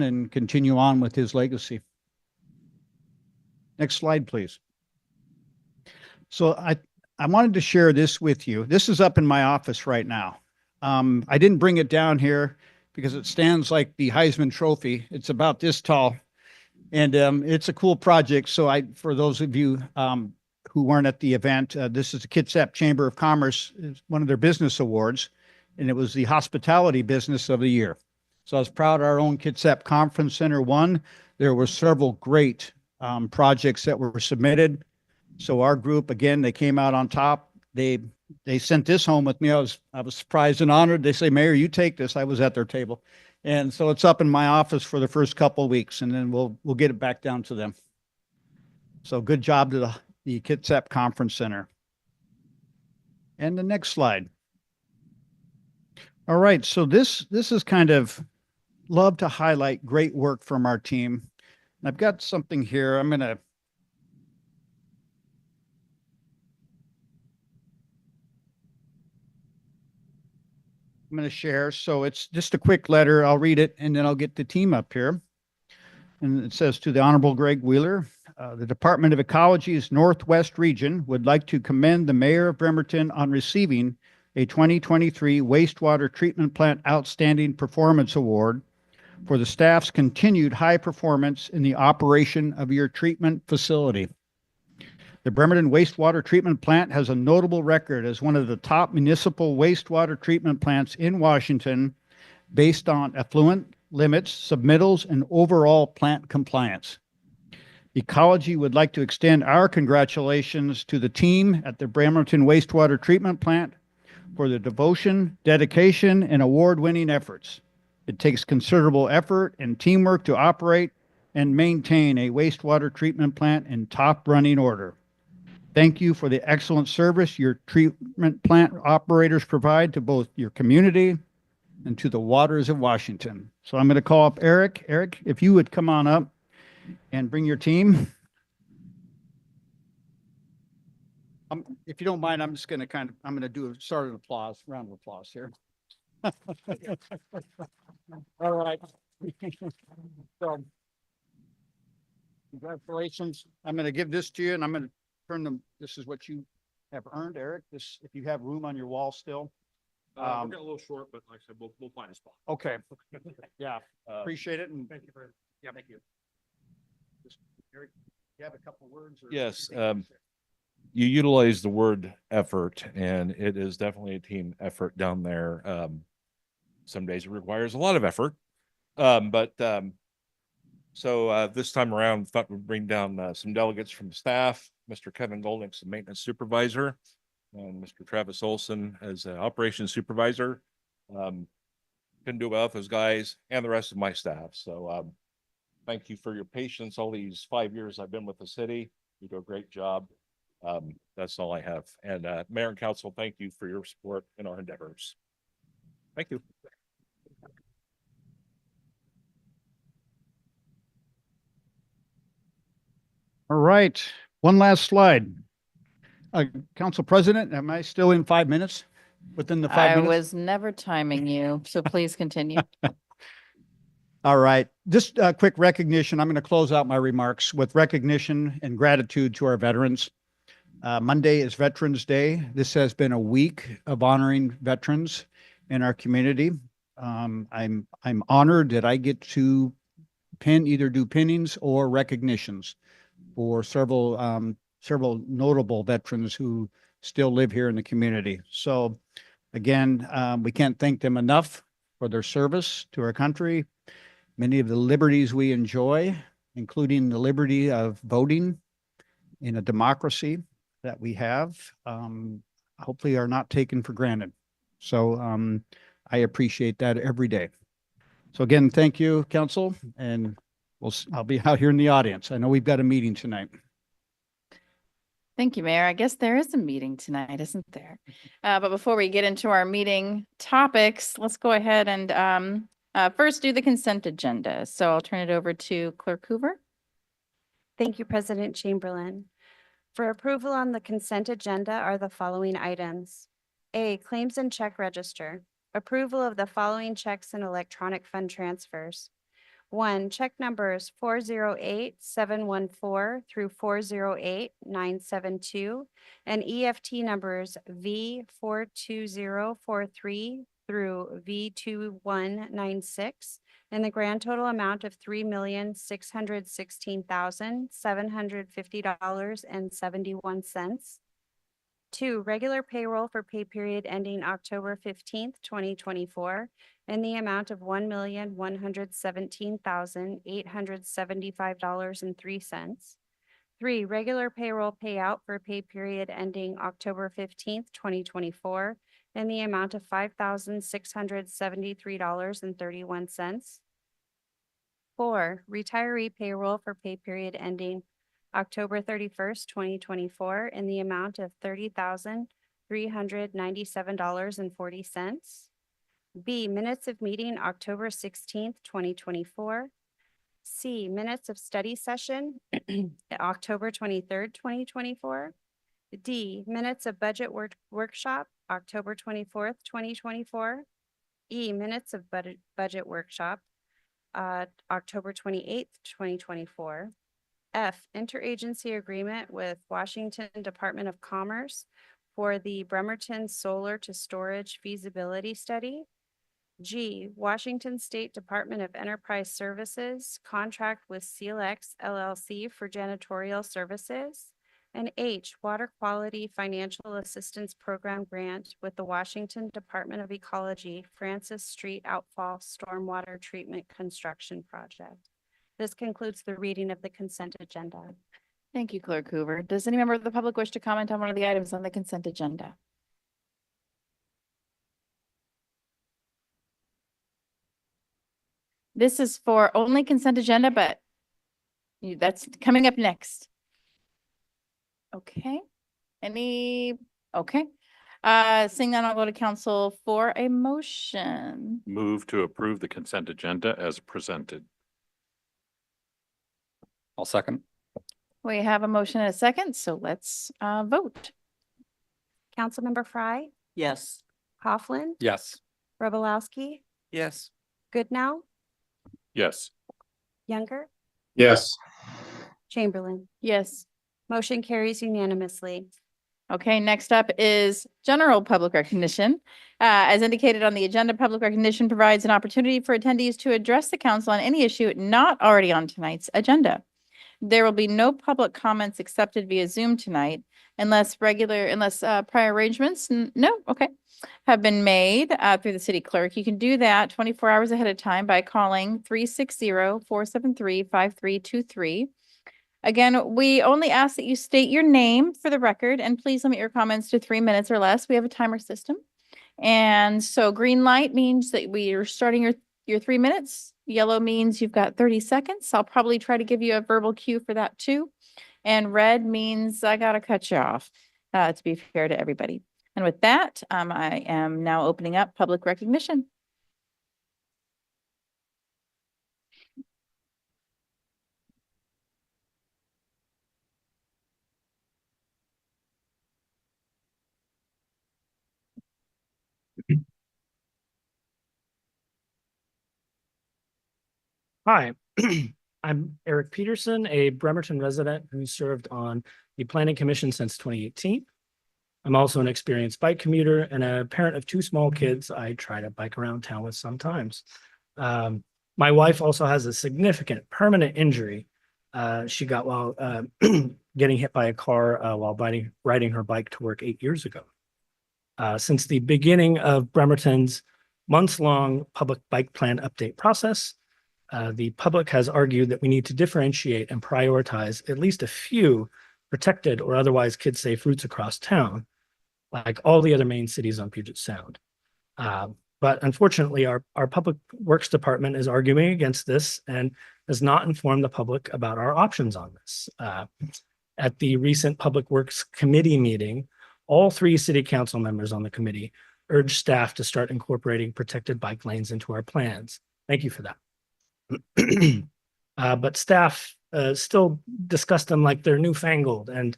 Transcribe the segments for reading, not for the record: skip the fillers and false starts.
and continue on with his legacy. Next slide, please. So I wanted to share this with you. This is up in my office right now. I didn't bring it down here because it stands like the Heisman Trophy. It's about this tall, and it's a cool project. So for those of you who weren't at the event, this is the Kitsap Chamber of Commerce, one of their business awards, and it was the hospitality business of the year. So I was proud our own Kitsap Conference Center won. There were several great projects that were submitted. So our group, again, they came out on top. They sent this home with me. I was surprised and honored. They say, Mayor, you take this. I was at their table. And so it's up in my office for the first couple of weeks, and then we'll get it back down to them. So good job to the Kitsap Conference Center. And the next slide. All right, so this is kind of love to highlight great work from our team. I've got something here. I'm going to share. So it's just a quick letter. I'll read it and then I'll get the team up here. And it says, to the Honorable Greg Wheeler, the Department of Ecology's Northwest Region would like to commend the Mayor of Bremerton on receiving a 2023 Wastewater Treatment Plant Outstanding Performance Award for the staff's continued high performance in the operation of your treatment facility. The Bremerton Wastewater Treatment Plant has a notable record as one of the top municipal wastewater treatment plants in Washington based on effluent limits, submittals, and overall plant compliance. Ecology would like to extend our congratulations to the team at the Bremerton Wastewater Treatment Plant for their devotion, dedication, and award-winning efforts. It takes considerable effort and teamwork to operate and maintain a wastewater treatment plant in top running order. Thank you for the excellent service your treatment plant operators provide to both your community and to the waters of Washington. So I'm going to call up Eric. Eric, if you would come on up and bring your team. If you don't mind, I'm just going to I'm going to do a round of applause here. All right. So, congratulations. I'm going to give this to you, and I'm going to turn them. This is what you have earned, Eric. This, if you have room on your wall still. We're getting a little short, but like I said, we'll find a spot. Okay. Yeah. Appreciate it. And thank you for. Yeah, thank you. Eric, you have a couple words? Or yes. You utilize the word effort, and it is definitely a team effort down there. Some days it requires a lot of effort. So this time around, thought we'd bring down some delegates from staff, Mr. Kevin Goldnick's the maintenance supervisor, and Mr. Travis Olson as an operations supervisor. Couldn't do well with those guys and the rest of my staff. So thank you for your patience all these 5 years I've been with the city. You do a great job. That's all I have. And Mayor and Council, thank you for your support in our endeavors. Thank you. All right. One last slide. Council President, am I still in 5 minutes? Within the 5 minutes? I was never timing you, so please continue. All right. Just a quick recognition. I'm going to close out my remarks with recognition and gratitude to our veterans. Monday is Veterans Day. This has been a week of honoring veterans in our community. I'm honored that I get to either do pinnings or recognitions for several notable veterans who still live here in the community. So again, we can't thank them enough for their service to our country. Many of the liberties we enjoy, including the liberty of voting in a democracy that we have, hopefully are not taken for granted. So I appreciate that every day. So again, thank you, Council, and I'll be out here in the audience. I know we've got a meeting tonight. Thank you, Mayor. I guess there is a meeting tonight, isn't there? But before we get into our meeting topics, let's go ahead and first do the consent agenda. So I'll turn it over to Clerk Hoover. Thank you, President Chamberlain. For approval on the consent agenda are the following items. A, claims and check register. Approval of the following checks and electronic fund transfers. 1, check numbers 408-714 through 408-972 and EFT numbers V42043 through V2196 in the grand total amount of $3,616,750.71. 2, regular payroll for pay period ending October 15th, 2024 in the amount of $1,117,875.03. 3, regular payroll payout for pay period ending October 15th, 2024 in the amount of $5,673.31. 4, retiree payroll for pay period ending October 31st, 2024 in the amount of $30,397.40. B, minutes of meeting October 16th, 2024. C, minutes of study session October 23rd, 2024. D, minutes of budget workshop October 24th, 2024. E, minutes of budget workshop October 28th, 2024. F, interagency agreement with Washington Department of Commerce for the Bremerton Solar to Storage feasibility study. G, Washington State Department of Enterprise Services contract with SealX LLC for janitorial services. And H, Water Quality Financial Assistance Program grant with the Washington Department of Ecology Francis Street Outfall Stormwater Treatment Construction Project. This concludes the reading of the consent agenda. Thank you, Clerk Hoover. Does any member of the public wish to comment on one of the items on the consent agenda? This is for only consent agenda, but that's coming up next. Okay. Okay. Seeing none, I'll go to council for a motion. Move to approve the consent agenda as presented. I'll second. We have a motion and a second, so let's vote. Councilmember Fry, Yes. Coughlin, Yes. Robolowski, Yes. Goodnow, Yes. Younger, Yes. Chamberlain. Yes. Motion carries unanimously. Okay, next up is general public recognition. As indicated on the agenda, public recognition provides an opportunity for attendees to address the council on any issue not already on tonight's agenda. There will be no public comments accepted via Zoom tonight unless prior arrangements, have been made through the city clerk. You can do that 24 hours ahead of time by calling 360-473-5323. Again, we only ask that you state your name for the record and please limit your comments to 3 minutes or less. We have a timer system. And so green light means that we are starting your 3 minutes. Yellow means you've got 30 seconds. I'll probably try to give you a verbal cue for that too. And red means I gotta cut you off to be fair to everybody. And with that, I am now opening up public recognition. Hi, I'm Eric Peterson, a Bremerton resident who served on the Planning Commission since 2018. I'm also an experienced bike commuter and a parent of 2 small kids I try to bike around town with sometimes. My wife also has a significant permanent injury she got while getting hit by a car while riding her bike to work 8 years ago. Since the beginning of Bremerton's months-long public bike plan update process, the public has argued that we need to differentiate and prioritize at least a few protected or otherwise kid-safe routes across town, like all the other main cities on Puget Sound. But unfortunately, our Public Works Department is arguing against this and has not informed the public about our options on this. At the recent Public Works Committee meeting, all 3 city council members on the committee urged staff to start incorporating protected bike lanes into our plans. Thank you for that. But staff still discuss them like they're newfangled and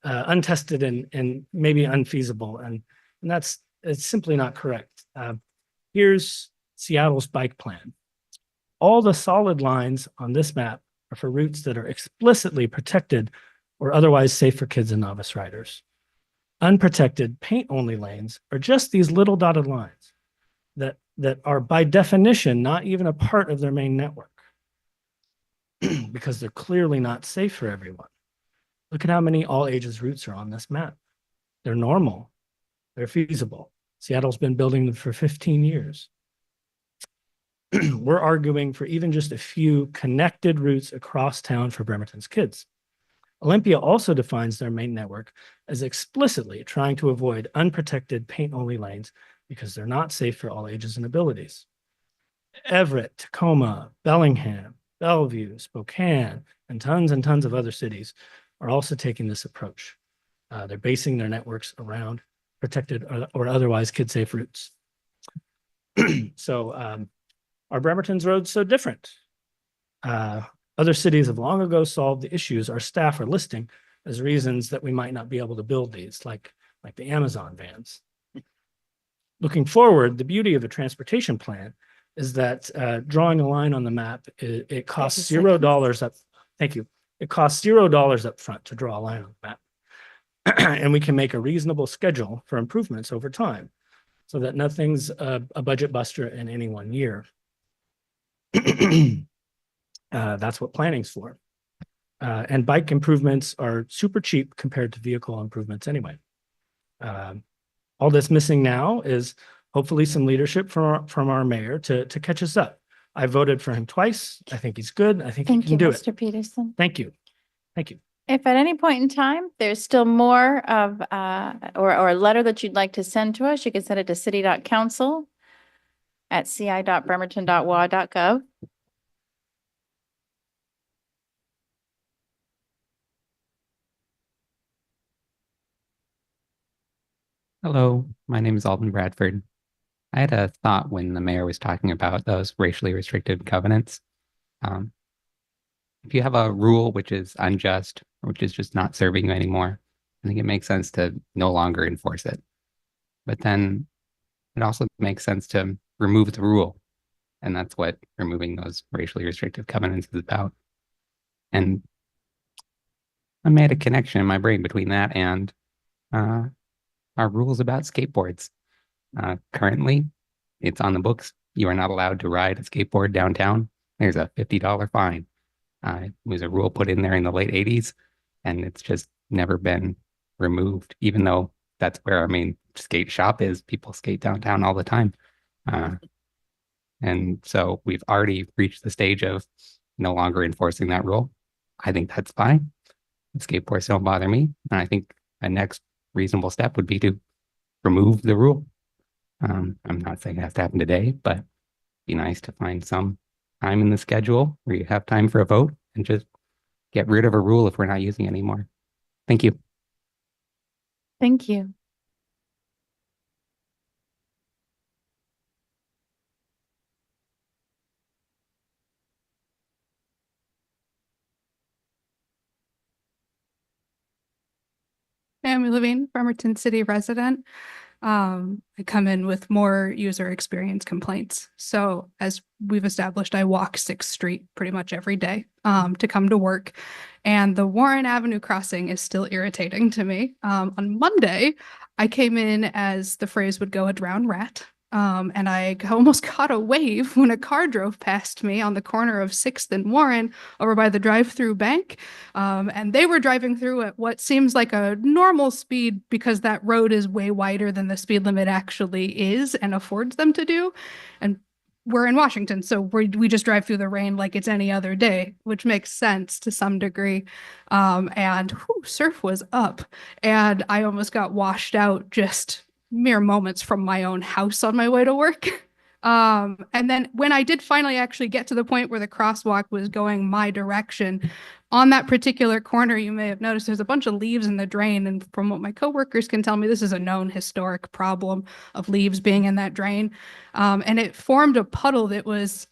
untested and maybe unfeasible. And it's simply not correct. Here's Seattle's bike plan. all the solid lines on this map are for routes that are explicitly protected or otherwise safe for kids and novice riders. Unprotected paint-only lanes are just these little dotted lines that are by definition not even a part of their main network because they're clearly not safe for everyone. Look at how many all ages routes are on this map. They're normal. They're feasible. Seattle's been building them for 15 years. We're arguing for even just a few connected routes across town for Bremerton's kids. Olympia also defines their main network as explicitly trying to avoid unprotected paint-only lanes because they're not safe for all ages and abilities. Everett, Tacoma, Bellingham, Bellevue, Spokane, and tons of other cities are also taking this approach. They're basing their networks around protected or otherwise kid-safe routes. So are Bremerton's roads so different? Other cities have long ago solved the issues our staff are listing as reasons that we might not be able to build these, like the Amazon vans. Looking forward, the beauty of a transportation plan is that drawing a line on the map, it costs $0 up. Thank you. It costs $0 up front to draw a line on the map. And we can make a reasonable schedule for improvements over time so that nothing's a budget buster in any one year. That's what planning's for. And bike improvements are super cheap compared to vehicle improvements anyway. All that's missing now is hopefully some leadership from our mayor to catch us up. I voted for him twice. I think he's good. I think he Thank can you, do it. Mr. Peterson. Thank you. Thank you. If at any point in time, there's still more of, or a letter that you'd like to send to us, you can send it to City.Council at ci.bremerton.wa.gov. Hello, my name is Alden Bradford. I had a thought when the mayor was talking about those racially restricted covenants. If you have a rule which is unjust, or which is just not serving you anymore, I think it makes sense to no longer enforce it. But then it also makes sense to remove the rule. And that's what removing those racially restrictive covenants is about. And I made a connection in my brain between that and our rules about skateboards. Currently, it's on the books. You are not allowed to ride a skateboard downtown. There's a $50 fine. It was a rule put in there in the late 80s, and it's just never been removed, even though that's where our main skate shop is. People skate downtown all the time. And so we've already reached the stage of no longer enforcing that rule. I think that's fine. Skateboards don't bother me. And I think a next reasonable step would be to remove the rule. I'm not saying it has to happen today, but it'd be nice to find some time in the schedule where you have time for a vote and just get rid of a rule if we're not using it anymore. Thank you. Thank you. Naomi Levine, Bremerton City resident. I come in with more user experience complaints. So as we've established, I walk 6th Street pretty much every day to come to work. And the Warren Avenue crossing is still irritating to me. On Monday, I came in as the phrase would go, a drowned rat. And I almost caught a wave when a car drove past me on the corner of 6th and Warren over by the drive-through bank. And they were driving through at what seems like a normal speed because that road is way wider than the speed limit actually is and affords them to do. And we're in Washington, so we just drive through the rain like it's any other day, which makes sense to some degree. And surf was up, and I almost got washed out just mere moments from my own house on my way to work. And then when I did finally actually get to the point where the crosswalk was going my direction, on that particular corner, you may have noticed there's a bunch of leaves in the drain. And from what my coworkers can tell me, this is a known historic problem of leaves being in that drain. And it formed a puddle that was,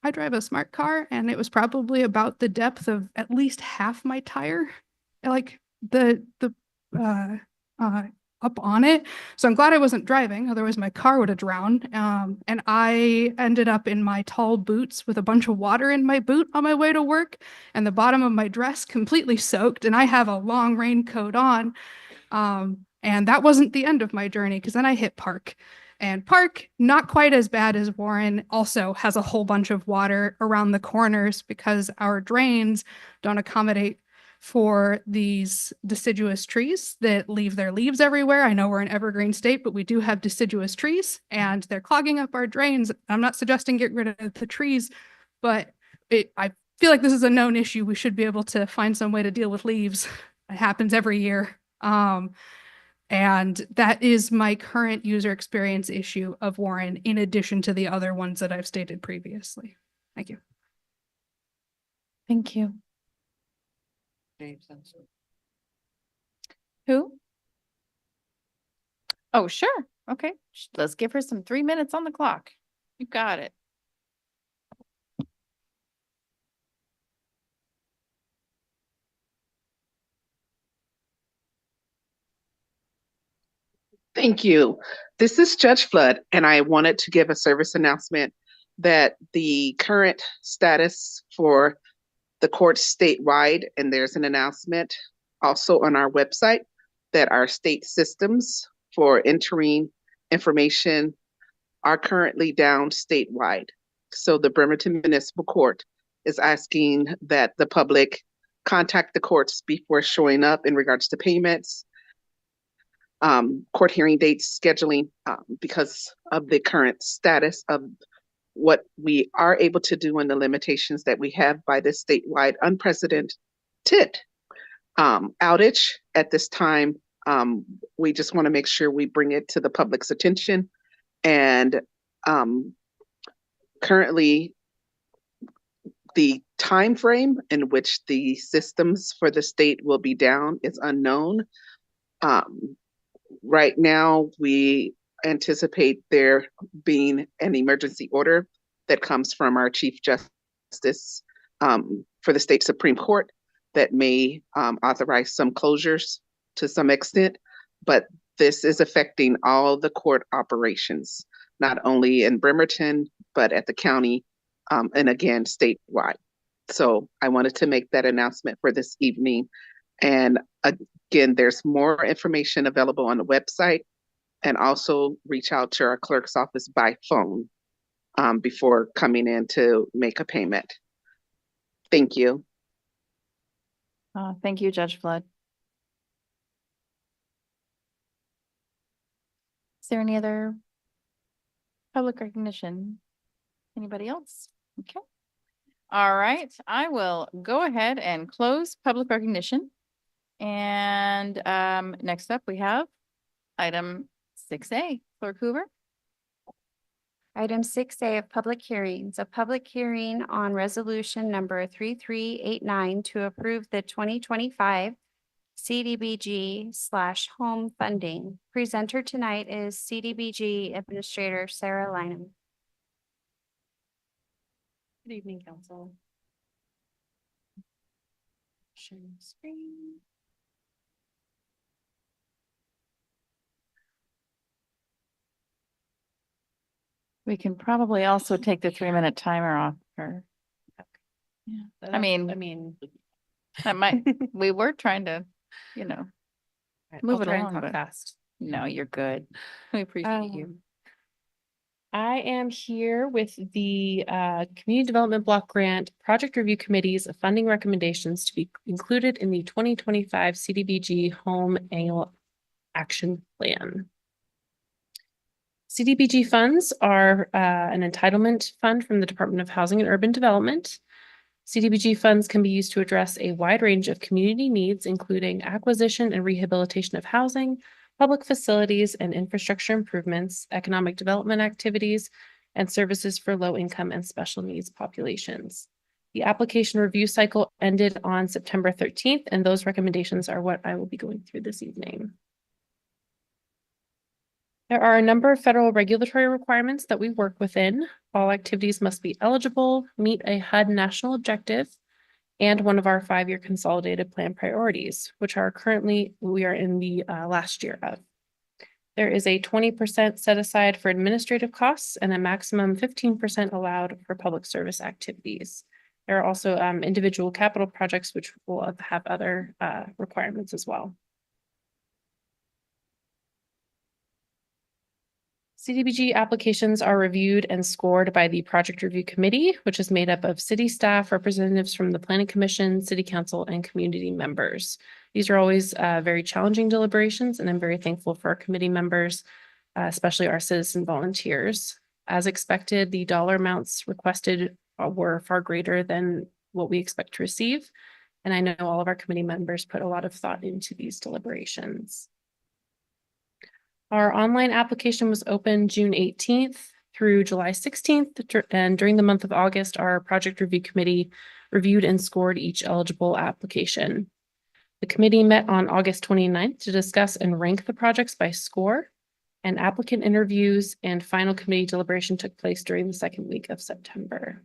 I drive a smart car, and it was probably about the depth of at least half my tire. Like the up on it. So I'm glad I wasn't driving, otherwise my car would have drowned. And I ended up in my tall boots with a bunch of water in my boot on my way to work, and the bottom of my dress completely soaked, and I have a long raincoat on. And that wasn't the end of my journey, because then I hit Park. And Park, not quite as bad as Warren, also has a whole bunch of water around the corners because our drains don't accommodate for these deciduous trees that leave their leaves everywhere. I know we're an evergreen state, but we do have deciduous trees and they're clogging up our drains. I'm not suggesting get rid of the trees, but I feel like this is a known issue. We should be able to find some way to deal with leaves. It happens every year. And that is my current user experience issue of Warren, in addition to the other ones that I've stated previously. Thank you. Thank you. Who? Oh, sure. Okay. Let's give her some 3 minutes on the clock. You got it. Thank you. This is Judge Flood, and I wanted to give a service announcement that the current status for the courts statewide, and there's an announcement also on our website that our state systems for entering information are currently down statewide. So the Bremerton Municipal Court is asking that the public contact the courts before showing up in regards to payments, court hearing dates, scheduling, because of the current status of what we are able to do and the limitations that we have by this statewide unprecedented outage at this time. We just want to make sure we bring it to the public's attention. And currently, the time frame in which the systems for the state will be down is unknown. Right now, we anticipate there being an emergency order that comes from our Chief Justice for the state Supreme Court that may authorize some closures to some extent, but this is affecting all the court operations, not only in Bremerton, but at the county, and again, statewide. So I wanted to make that announcement for this evening. And again, there's more information available on the website, and also reach out to our clerk's office by phone before coming in to make a payment. Thank you. Thank you, Judge Flood. Is there any other public recognition? Anybody else? Okay. All right, I will go ahead and close public recognition. And next up, we have item 6A. Clerk Hoover. Item 6A of public hearings, a public hearing on resolution number 3389 to approve the 2025 CDBG/home funding. Presenter tonight is CDBG Administrator Sarah Lynham. Good evening, Council. Sharing screen. We can probably also take the 3-minute timer off her. Yeah, I mean, that might, we were trying to, move it try and along, talk but fast. no, you're good. We appreciate you. I am here with the Community Development Block Grant Project Review Committee's funding recommendations to be included in the 2025 CDBG Home Annual Action Plan. CDBG funds are an entitlement fund from the Department of Housing and Urban Development. CDBG funds can be used to address a wide range of community needs, including acquisition and rehabilitation of housing, public facilities and infrastructure improvements, economic development activities, and services for low-income and special needs populations. The application review cycle ended on September 13th, and those recommendations are what I will be going through this evening. There are a number of federal regulatory requirements that we work within. All activities must be eligible, meet a HUD national objective, and one of our 5-year consolidated plan priorities, which are currently, we are in the last year of. There is a 20% set aside for administrative costs and a maximum 15% allowed for public service activities. There are also individual capital projects which will have other requirements as well. CDBG applications are reviewed and scored by the Project Review Committee, which is made up of city staff, representatives from the Planning Commission, City Council, and community members. These are always very challenging deliberations, and I'm very thankful for our committee members, especially our citizen volunteers. As expected, the dollar amounts requested were far greater than what we expect to receive, and I know all of our committee members put a lot of thought into these deliberations. Our online application was open June 18th through July 16th, and during the month of August, our Project Review Committee reviewed and scored each eligible application. The committee met on August 29th to discuss and rank the projects by score, and applicant interviews and final committee deliberation took place during the second week of September.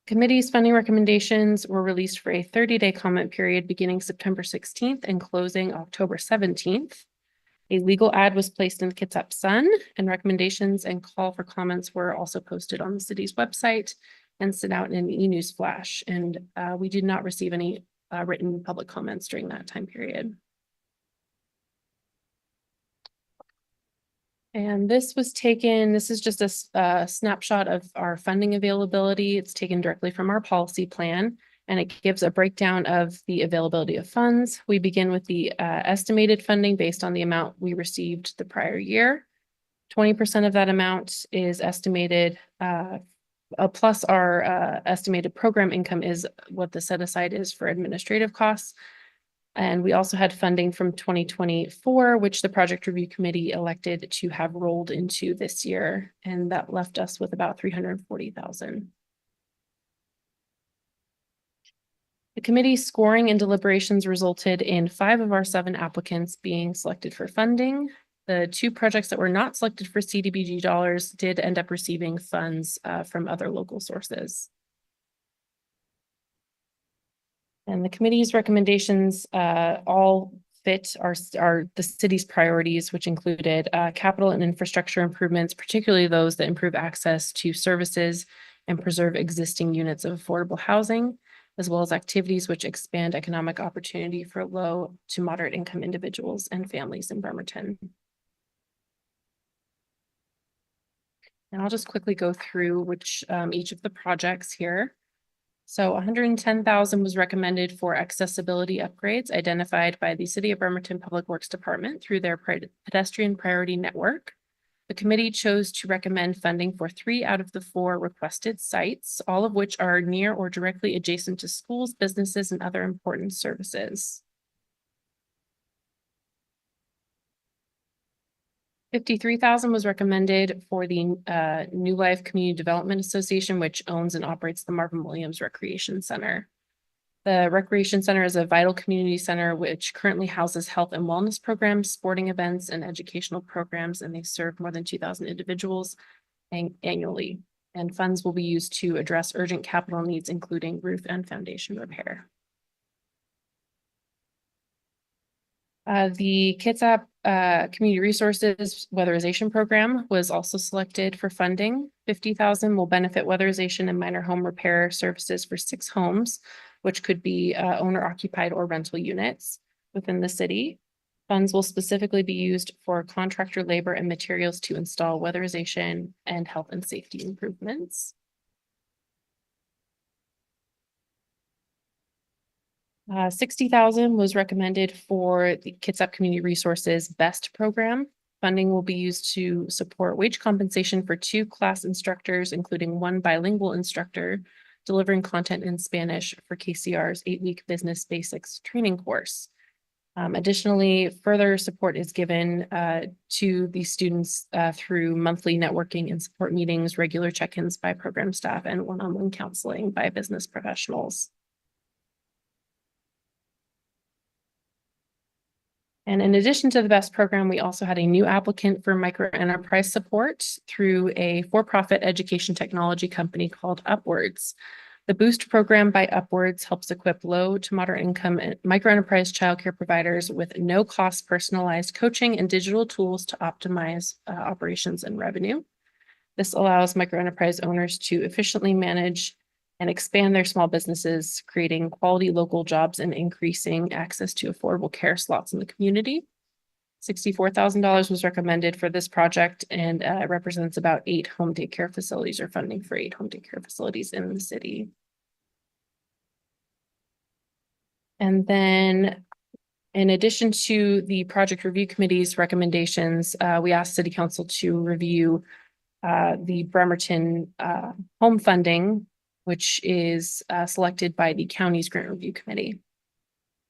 Committee's funding recommendations were released for a 30-day comment period beginning September 16th and closing October 17th. A legal ad was placed in the Kitsap Sun, and recommendations and call for comments were also posted on the city's website and sent out in an e-news flash. And we did not receive any written public comments during that time period. And this was taken, this is just a snapshot of our funding availability. It's taken directly from our policy plan, and it gives a breakdown of the availability of funds. We begin with the estimated funding based on the amount we received the prior year. 20% of that amount is estimated, plus our estimated program income is what the set aside is for administrative costs. And we also had funding from 2024, which the Project Review Committee elected to have rolled into this year. And that left us with about $340,000. The committee's scoring and deliberations resulted in 5 of our 7 applicants being selected for funding. The 2 projects that were not selected for CDBG dollars did end up receiving funds from other local sources. And the committee's recommendations all fit the city's priorities, which included capital and infrastructure improvements, particularly those that improve access to services and preserve existing units of affordable housing, as well as activities which expand economic opportunity for low to moderate income individuals and families in Bremerton. And I'll just quickly go through each of the projects here. So $110,000 was recommended for accessibility upgrades identified by the City of Bremerton Public Works Department through their pedestrian priority network. The committee chose to recommend funding for 3 out of the 4 requested sites, all of which are near or directly adjacent to schools, businesses, and other important services. $53,000 was recommended for the New Life Community Development Association, which owns and operates the Marvin Williams Recreation Center. The Recreation Center is a vital community center which currently houses health and wellness programs, sporting events, and educational programs, and they serve more than 2,000 individuals annually. And funds will be used to address urgent capital needs, including roof and foundation repair. The Kitsap Community Resources Weatherization Program was also selected for funding. $50,000 will benefit weatherization and minor home repair services for 6 homes, which could be owner occupied or rental units within the city. Funds will specifically be used for contractor labor and materials to install weatherization and health and safety improvements. $60,000 was recommended for the Kitsap Community Resources BEST program. Funding will be used to support wage compensation for 2 class instructors, including 1 bilingual instructor, delivering content in Spanish for KCR's 8-week business basics training course. Additionally, further support is given to the students through monthly networking and support meetings, regular check-ins by program staff, and one-on-one counseling by business professionals. And in addition to the BEST program, we also had a new applicant for micro enterprise support through a for-profit education technology company called Upwards. The Boost program by Upwards helps equip low to moderate income and microenterprise childcare providers with no cost personalized coaching and digital tools to optimize operations and revenue. This allows microenterprise owners to efficiently manage and expand their small businesses, creating quality local jobs and increasing access to affordable care slots in the community. $64,000 was recommended for this project, and it represents about 8 home daycare facilities, or funding for 8 home daycare facilities in the city. And then in addition to the project review committee's recommendations, we asked City Council to review the Bremerton home funding, which is selected by the county's grant review committee.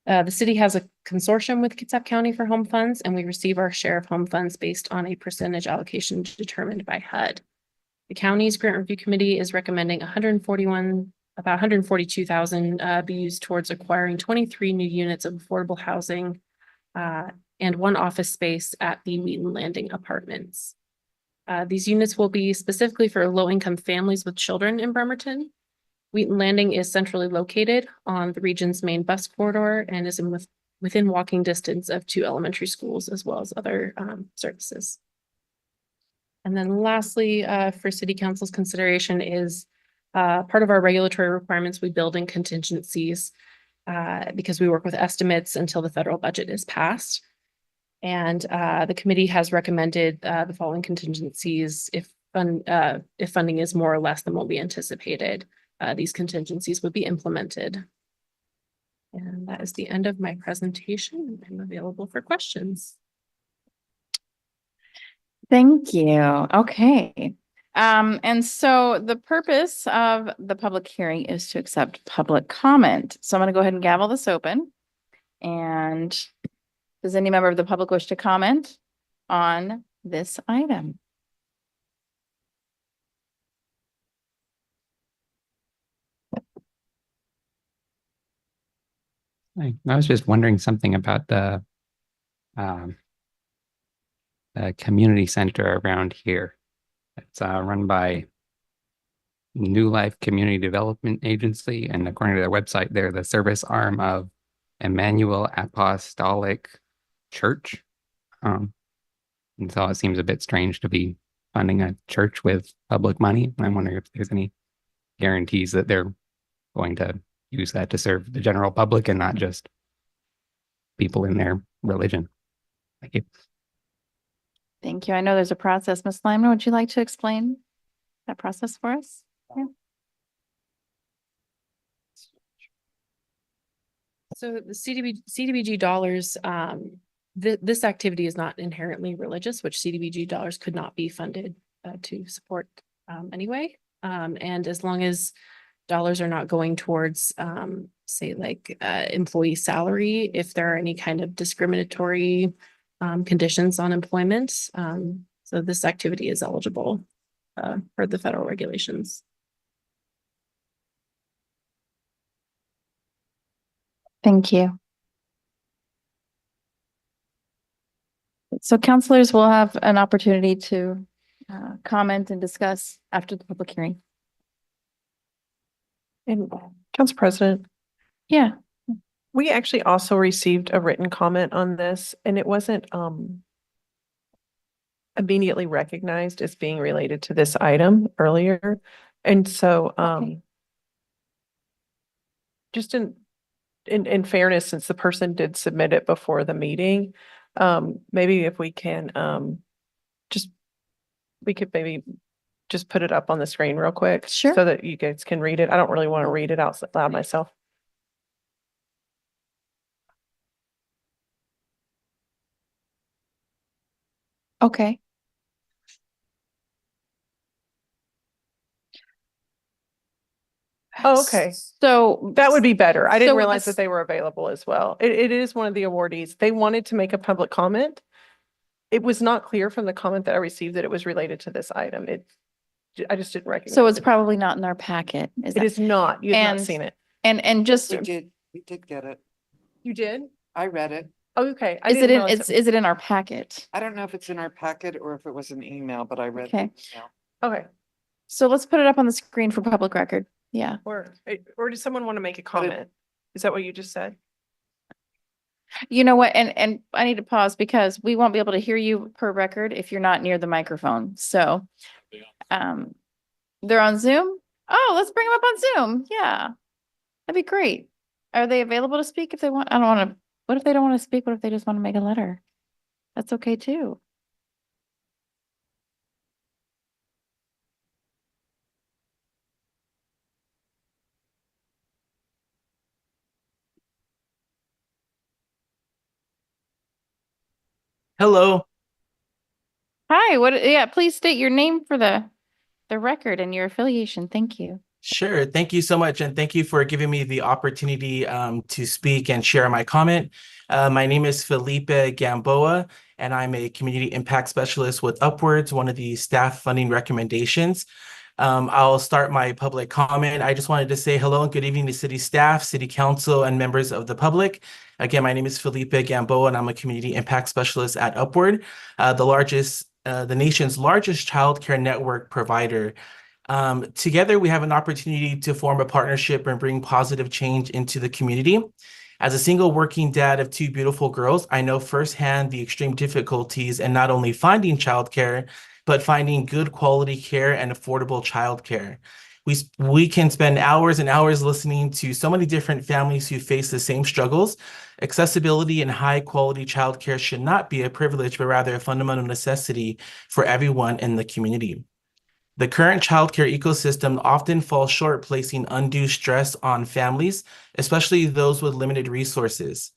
The city has a consortium with Kitsap County for home funds, and we receive our share of home funds based on a percentage allocation determined by HUD. The county's grant review committee is recommending about 142,000 be used towards acquiring 23 new units of affordable housing and 1 office space at the Wheaton Landing Apartments. These units will be specifically for low-income families with children in Bremerton. Wheaton Landing is centrally located on the region's main bus corridor and is within walking distance of 2 elementary schools as well as other services. And then lastly, for City Council's consideration is part of our regulatory requirements, we build in contingencies because we work with estimates until the federal budget is passed. And the committee has recommended the following contingencies if funding is more or less than what we anticipated. These contingencies would be implemented. And that is the end of my presentation. I'm available for questions. Thank you. Okay. And so the purpose of the public hearing is to accept public comment. So I'm going to go ahead and gavel this open. And does any member of the public wish to comment on this item? I was just wondering something about the community center around here. It's run by New Life Community Development Agency, and according to their website, they're the service arm of Emmanuel Apostolic Church. And so it seems a bit strange to be funding a church with public money. I'm wondering if there's any guarantees that they're going to use that to serve the general public and not just people in their religion. Thank you. Thank you. I know there's a process. Ms. Lyman, would you like to explain that process for us? Yeah. So the CDBG dollars, this activity is not inherently religious, which CDBG dollars could not be funded to support anyway. And as long as dollars are not going towards, say, like employee salary, if there are any kind of discriminatory conditions on employment. So this activity is eligible for the federal regulations. Thank you. So counselors will have an opportunity to comment and discuss after the public hearing. And Council President, Yeah. we actually also received a written comment on this, and it wasn't immediately recognized as being related to this item earlier. And so Okay. just in fairness, since the person did submit it before the meeting, maybe if we can we could maybe just put it up on the screen real quick. Sure. So that you guys can read it. I don't really want to read it out loud myself. Okay. Oh, okay. So That would be better. I didn't So realize this- that they were available as well. It is one of the awardees. They wanted to make a public comment. It was not clear from the comment that I received that it was related to this item. I just didn't recognize. So it's it. probably not in our packet. Is It that? is not. You have And- not seen it. And just, We did get it. You did? I read it. Oh, okay. I is it didn't in, realize is it in our packet? I don't know if it's in our packet or if it was an email, but I read the Okay. email. Okay. So let's put it up on the screen for public record. Yeah. Or does someone want to make a comment? Is that what you just said? You know what? And I need to pause because we won't be able to hear you per record if you're not near the microphone. So, they're on Zoom. Oh, let's bring them up on Zoom. Yeah. That'd be great. Are they available to speak if they want? I don't want to, what if they don't want to speak? What if they just want to make a letter? That's okay too. Hello. Hi, yeah, please state your name for the record and your affiliation. Thank you. Sure. Thank you so much. And thank you for giving me the opportunity to speak and share my comment. My name is Felipe Gamboa, and I'm a community impact specialist with Upwards, one of the staff funding recommendations. I'll start my public comment. I just wanted to say hello and good evening to city staff, city council, and members of the public. Again, my name is Felipe Gamboa, and I'm a community impact specialist at Upward, the nation's largest childcare network provider. Together, we have an opportunity to form a partnership and bring positive change into the community. As a single working dad of two beautiful girls, I know firsthand the extreme difficulties in not only finding childcare, but finding good quality care and affordable childcare. We can spend hours and hours listening to so many different families who face the same struggles. Accessibility and high quality childcare should not be a privilege, but rather a fundamental necessity for everyone in the community. The current childcare ecosystem often falls short, placing undue stress on families, especially those with limited resources.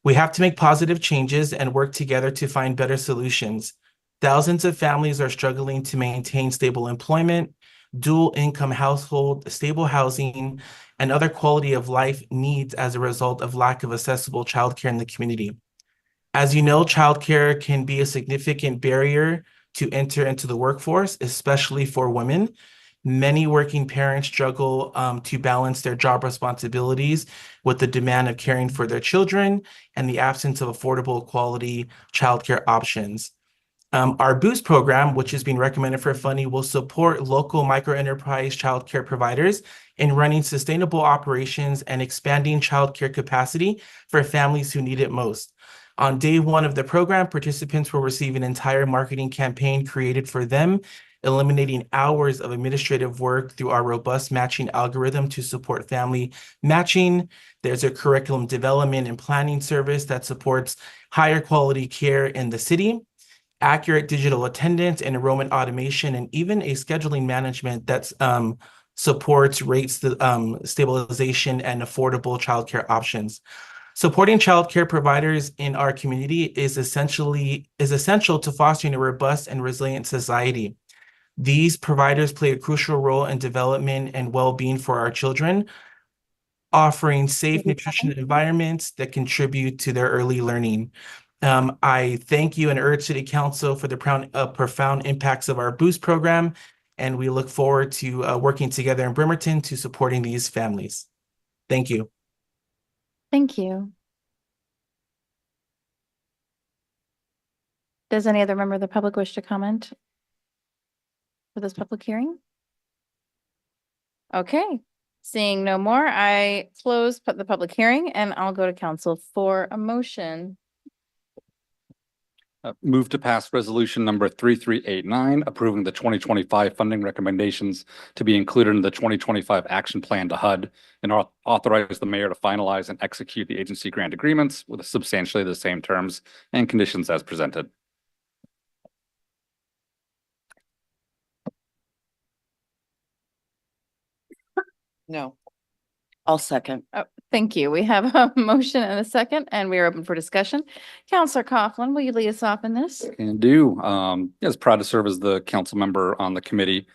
We have to make positive changes and work together to find better solutions. Thousands of families are struggling to maintain stable employment, dual income household, stable housing, and other quality of life needs as a result of lack of accessible childcare in the community. As you know, childcare can be a significant barrier to enter into the workforce, especially for women. Many working parents struggle to balance their job responsibilities with the demand of caring for their children and the absence of affordable quality childcare options. Our Boost program, which is being recommended for funding, will support local microenterprise childcare providers in running sustainable operations and expanding childcare capacity for families who need it most. On day one of the program, participants will receive an entire marketing campaign created for them, eliminating hours of administrative work through our robust matching algorithm to support family matching. There's a curriculum development and planning service that supports higher quality care in the city, accurate digital attendance and enrollment automation, and even a scheduling management that supports rates, stabilization, and affordable childcare options. Supporting childcare providers in our community is essential to fostering a robust and resilient society. These providers play a crucial role in development and well-being for our children, offering safe, nutritious environments that contribute to their early learning. I thank you and urge City Council for the profound impacts of our Boost program, and we look forward to working together in Bremerton to supporting these families. Thank you. Thank you. Does any other member of the public wish to comment for this public hearing? Okay, seeing no more, I close the public hearing and I'll go to council for a motion. Move to pass resolution number 3389, approving the 2025 funding recommendations to be included in the 2025 action plan to HUD, and authorize the mayor to finalize and execute the agency grant agreements with substantially the same terms and conditions as presented. No. I'll second. Oh, thank you. We have a motion and a second, and we are open for discussion. Counselor Coughlin, will you lead us off in this? Can do. Yes, proud to serve as the council member on the committee.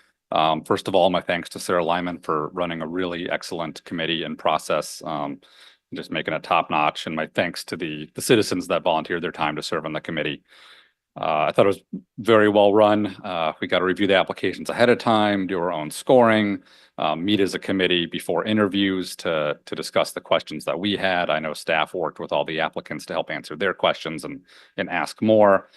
First of all, my thanks to Sarah Lyman for running a really excellent committee and process, just making it top notch. And my thanks to the citizens that volunteered their time to serve on the committee. I thought it was very well run. We got to review the applications ahead of time, do our own scoring, meet as a committee before interviews to discuss the questions that we had. I know staff worked with all the applicants to help answer their questions and ask more.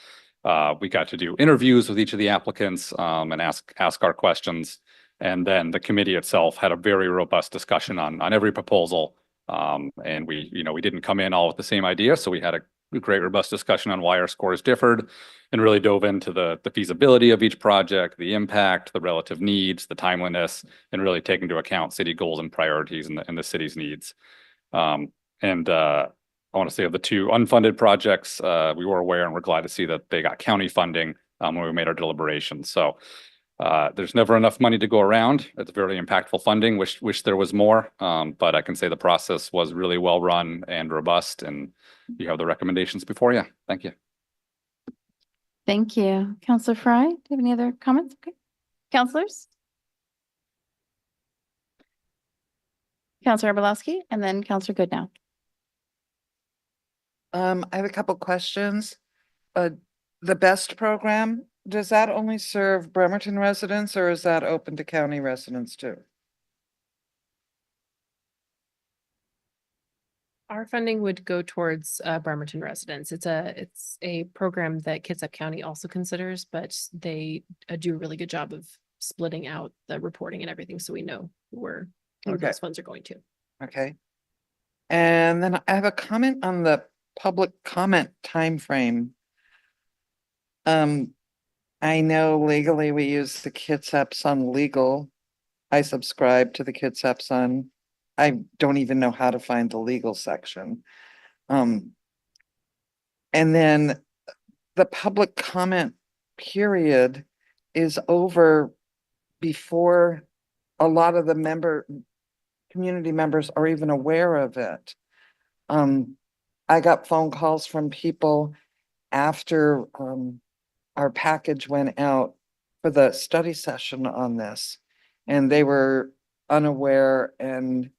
We got to do interviews with each of the applicants and ask our questions. And then the committee itself had a very robust discussion on every proposal. And we didn't come in all with the same idea. So we had a great robust discussion on why our scores differed and really dove into the feasibility of each project, the impact, the relative needs, the timeliness, and really take into account city goals and priorities and the city's needs. I want to say of the two unfunded projects, we were aware and we're glad to see that they got county funding when we made our deliberations. So there's never enough money to go around. It's very impactful funding. Wish there was more, but I can say the process was really well run and robust, and you have the recommendations before you. Thank you. Thank you. Counselor Fry, do you have any other comments? Okay. Counselors? Counselor Arbolowski and then Counselor Goodnow. I have a couple questions. The BEST program, does that only serve Bremerton residents or is that open to county residents too? Our funding would go towards Bremerton residents. It's a program that Kitsap County also considers, but they do a really good job of splitting out the reporting and everything, so we know who those funds are going to. Okay. And then I have a comment on the public comment timeframe. I know legally we use the Kitsap Sun legal. I subscribe to the Kitsap Sun. I don't even know how to find the legal section. And then the public comment period is over before a lot of the community members are even aware of it. I got phone calls from people after our package went out for the study session on this, and they were unaware and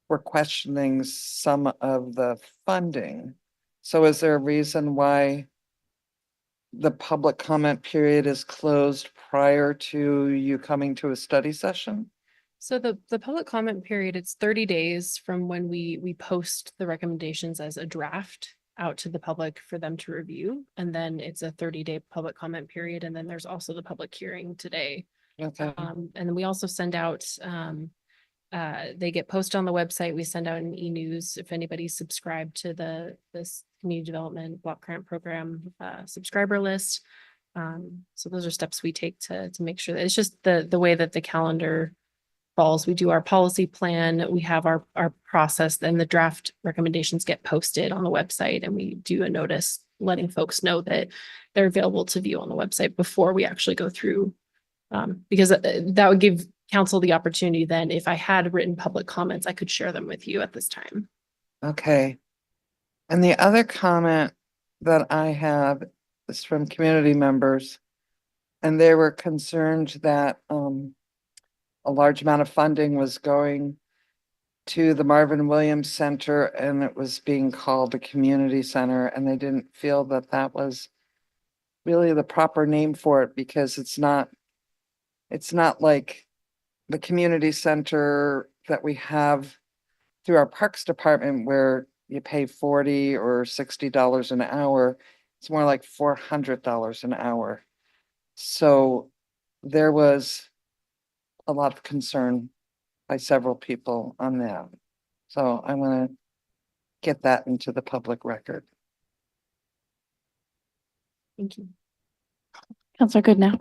were questioning some of the funding. So is there a reason why the public comment period is closed prior to you coming to a study session? So the public comment period, it's 30 days from when we post the recommendations as a draft out to the public for them to review. And then it's a 30-day public comment period. And then there's also the public hearing today. Okay. And then we also send out, they get posted on the website. We send out an e-news if anybody's subscribed to this community development block grant program subscriber list. So those are steps we take to make sure that it's just the way that the calendar falls. We do our policy plan, we have our process, then the draft recommendations get posted on the website, and we do a notice letting folks know that they're available to view on the website before we actually go through. Because that would give council the opportunity then, if I had written public comments, I could share them with you at this time. Okay. And the other comment that I have is from community members, and they were concerned that a large amount of funding was going to the Marvin Williams Center and it was being called a community center, and they didn't feel that that was really the proper name for it, because it's not like the community center that we have through our Parks Department where you pay $40 or $60 an hour. It's more like $400 an hour. So there was a lot of concern by several people on that. So I want to get that into the public record. Thank you. Counselor Goodnow.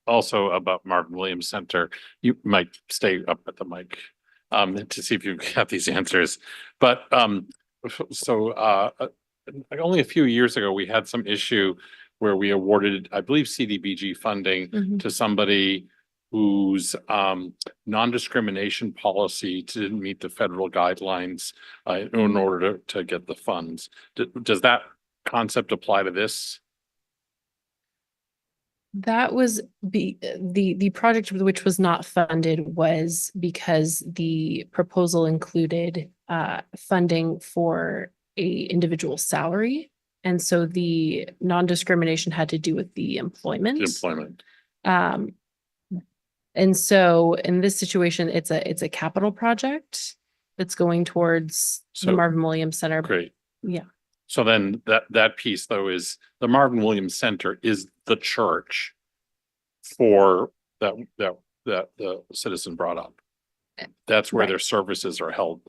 Also about Marvin Williams Center, you might stay up at the mic to see if you have these answers. But only a few years ago, we had some issue where we awarded, I believe, CDBG funding to somebody whose non-discrimination policy didn't meet the federal guidelines in order to get the funds. Does that concept apply to this? That was the project which was not funded was because the proposal included funding for a individual salary. And so the non-discrimination had to do with the employment. And so in this situation, it's a capital project that's going towards the Marvin Williams Center. Great. Yeah. So then that piece though is the Marvin Williams Center is the church for that that the citizen brought up. That's where Right. their services are held.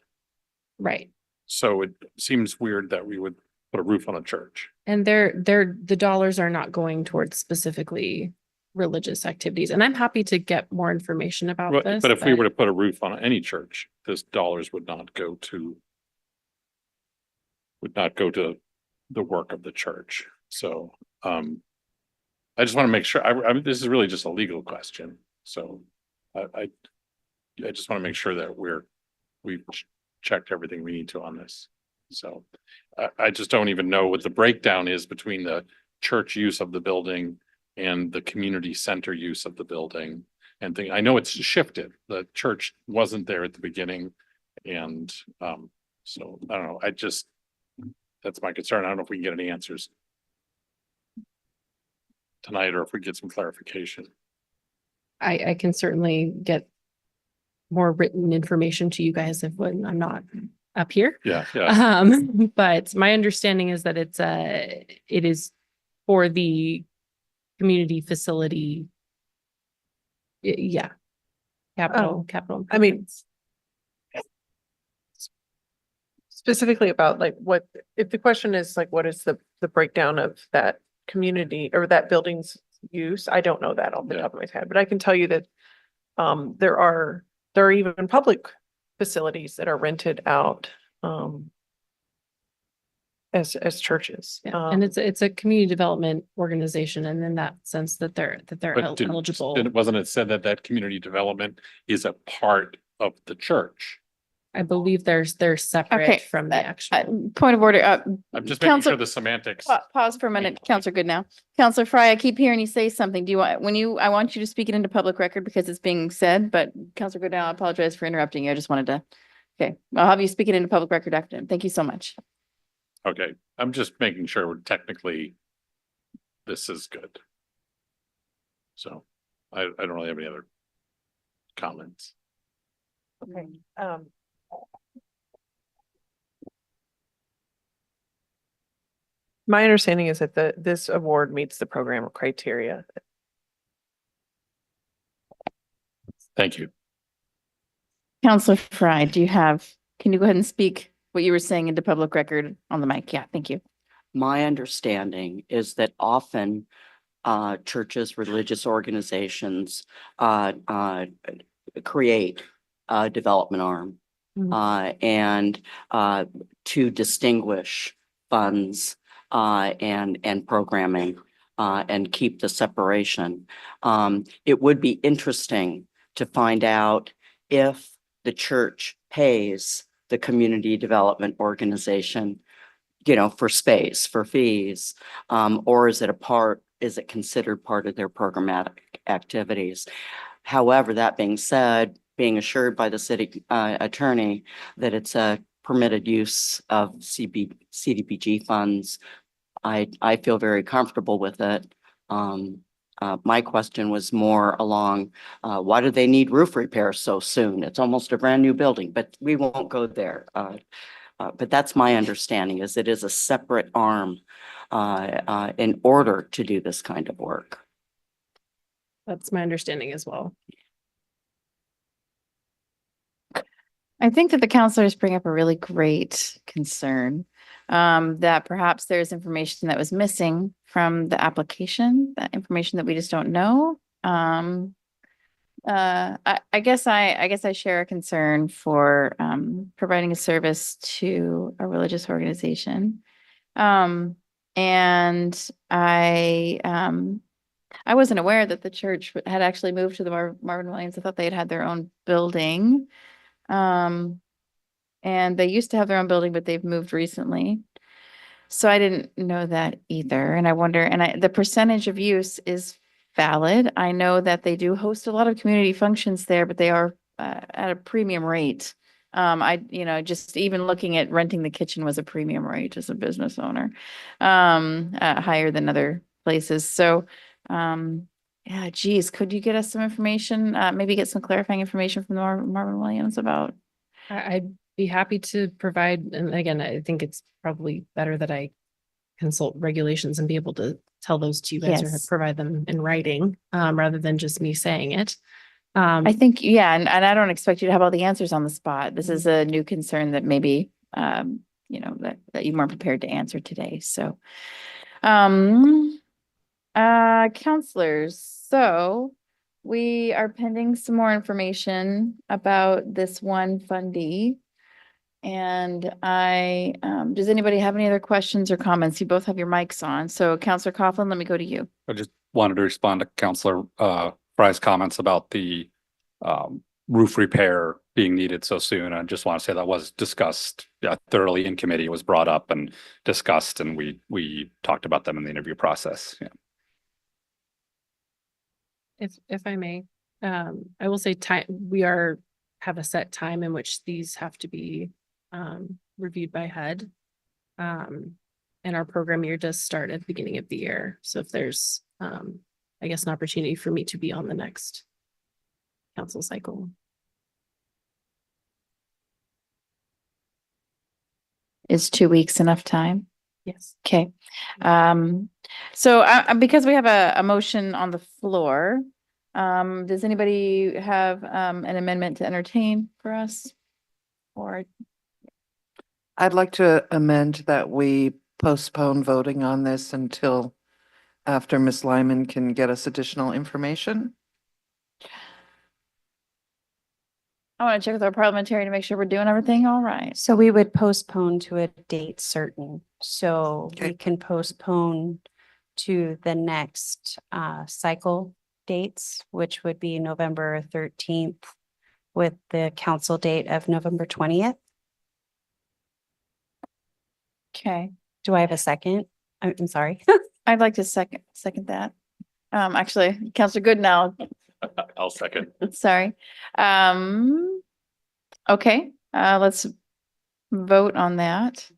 Right. So it seems weird that we would put a roof on a church. And the dollars are not going towards specifically religious activities. And I'm happy to get more information about this. But if we were to put a roof on any church, this dollars would not go to the work of the church. So, I just want to make sure, this is really just a legal question. So I just want to make sure that we've checked everything we need to on this. So I just don't even know what the breakdown is between the church use of the building and the community center use of the building. And I know it's shifted. The church wasn't there at the beginning. And so I don't know. That's my concern. I don't know if we can get any answers tonight or if we get some clarification. I can certainly get more written information to you guys when I'm not up here. Yeah, yeah. But my understanding is that it is for the community facility. Yeah. Capital. I mean, improvements. specifically about like what, if the question is like, what is the breakdown of that community or that building's use? I don't know that off the top of my head, but I can tell you that there are even public facilities that are rented out as churches. Yeah, and it's a community development organization, and in that sense that they're But eligible. wasn't it said that community development is a part of the church? I believe they're separate Okay, from the actual. Point of order, I'm just making Counselor- sure the semantics. pause for a minute. Counselor Good now. Counselor Fry, I keep hearing you say something. Do you want, I want you to speak it into public record because it's being said, but Counselor Good now, I apologize for interrupting you. I just wanted to, okay, I'll have you speak it into public record after him. Thank you so much. Okay, I'm just making sure technically this is good. So I don't really have any other comments. Okay. My understanding is that this award meets the program criteria. Thank you. Counselor Fry, can you go ahead and speak what you were saying into public record on the mic? Yeah, thank you. My understanding is that often churches, religious organizations create a development arm and to distinguish funds and programming and keep the separation. It would be interesting to find out if the church pays the community development organization, for space, for fees, or is it considered part of their programmatic activities? However, that being said, being assured by the city attorney that it's a permitted use of CDBG funds, I feel very comfortable with it. My question was more along, why do they need roof repairs so soon? It's almost a brand new building, but we won't go there. But that's my understanding, is it is a separate arm in order to do this kind of work. That's my understanding as well. I think that the counselors bring up a really great concern, that perhaps there's information that was missing from the application, that information that we just don't know. I guess I share a concern for providing a service to a religious organization. And I wasn't aware that the church had actually moved to the Marvin Williams. I thought they had their own building. And they used to have their own building, but they've moved recently. So I didn't know that either. And I wonder, the percentage of use is valid. I know that they do host a lot of community functions there, but they are at a premium rate. Just even looking at renting the kitchen was a premium rate as a business owner, higher than other places. So, yeah, geez, could you get us some information? Maybe get some clarifying information from the Marvin Williams about? I'd be happy to provide, and again, I think it's probably better that I consult regulations and be able to tell those to you guys or Yes. provide them in writing, rather than just me saying it. I think, yeah, and I don't expect you to have all the answers on the spot. This is a new concern that maybe, that you weren't prepared to answer today, so. Counselors, so we are pending some more information about this one fundee. And does anybody have any other questions or comments? You both have your mics on. So Counselor Coughlin, let me go to you. I just wanted to respond to Counselor Fry's comments about the roof repair being needed so soon. I just want to say that was discussed thoroughly in committee. It was brought up and discussed, and we talked about them in the interview process. Yeah. If I may, I will say have a set time in which these have to be reviewed by HUD. And our program year does start at the beginning of the year. So if there's, I guess, an opportunity for me to be on the next council cycle. Is 2 weeks enough time? Yes. Okay. So because we have a motion on the floor, does anybody have an amendment to entertain for us? Or I'd like to amend that we postpone voting on this until after Ms. Lyman can get us additional information. I want to check with our parliamentary to make sure we're doing everything all right. So we would postpone to a date certain. So we Okay. can postpone to the next cycle dates, which would be November 13th with the council date of November 20th. Okay. Do I have a second? I'm sorry. I'd like to second that. Actually, Counselor Goodnow, I'll second. sorry. Okay, let's vote on that.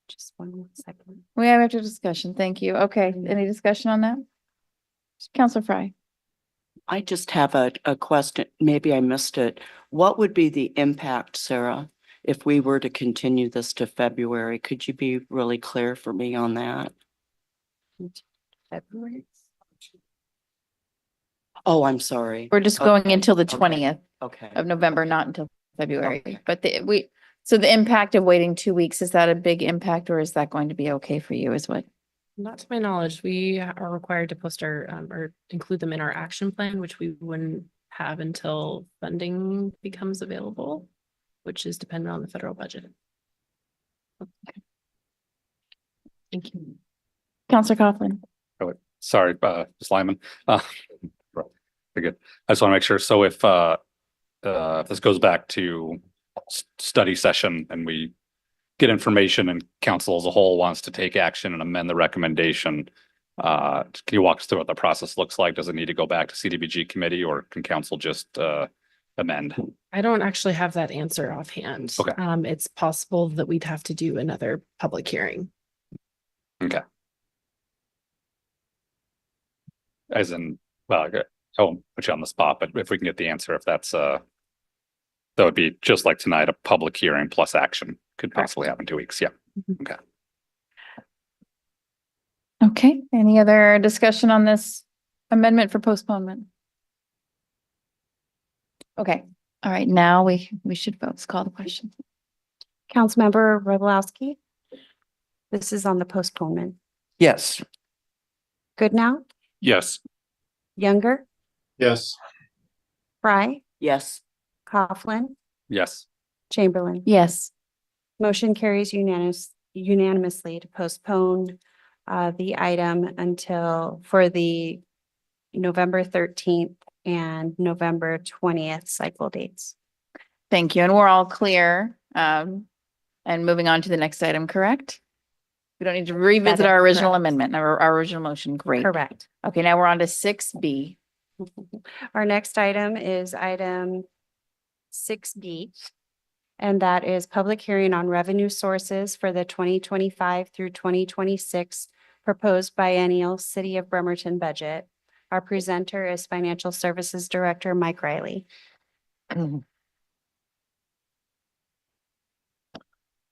Just 1 more second. We have after discussion. Thank you. Okay, any discussion on that? Counselor Fry. I just have a question. Maybe I missed it. What would be the impact, Sarah, if we were to continue this to February? Could you be really clear for me on that? February. Oh, I'm sorry. We're just going Okay, until the okay, 20th Okay. of November, not until February. Okay. But so the impact of waiting 2 weeks, is that a big impact or is that going to be okay for you is what? Not to my knowledge, we are required to post our or include them in our action plan, which we wouldn't have until funding becomes available, which is dependent on the federal budget. Thank you. Counselor Coughlin. Oh, sorry, Ms. Lyman. Very good. I just want to make sure. So if this goes back to study session and we get information and council as a whole wants to take action and amend the recommendation, can you walk us through what the process looks like? Does it need to go back to CDBG committee or can council just amend? I don't actually have that answer offhand. Okay. It's possible that we'd have to do another public hearing. Okay. As in, well, I won't put you on the spot, but if we can get the answer, if that's that would be just like tonight, a public hearing plus action could possibly happen in 2 weeks. Yeah. Okay. Okay, any other discussion on this amendment for postponement? Okay, all right, now we should vote. Let's call the question. Councilmember Roblowski. This is on the postponement. Yes. Goodnow, Yes. Younger, Yes. Fry, Yes. Coughlin, Yes. Chamberlain. Yes. Motion carries unanimously to postpone the item for the November 13th and November 20th cycle dates. Thank you, and we're all clear. And moving on to the next item, correct? We don't need to revisit is our original correct. amendment, our original motion. Great. Correct. Okay, now we're on to 6B. Our next item is item 6B. And that is public hearing on revenue sources for the 2025 through 2026 proposed biennial City of Bremerton budget. Our presenter is Financial Services Director Mike Riley.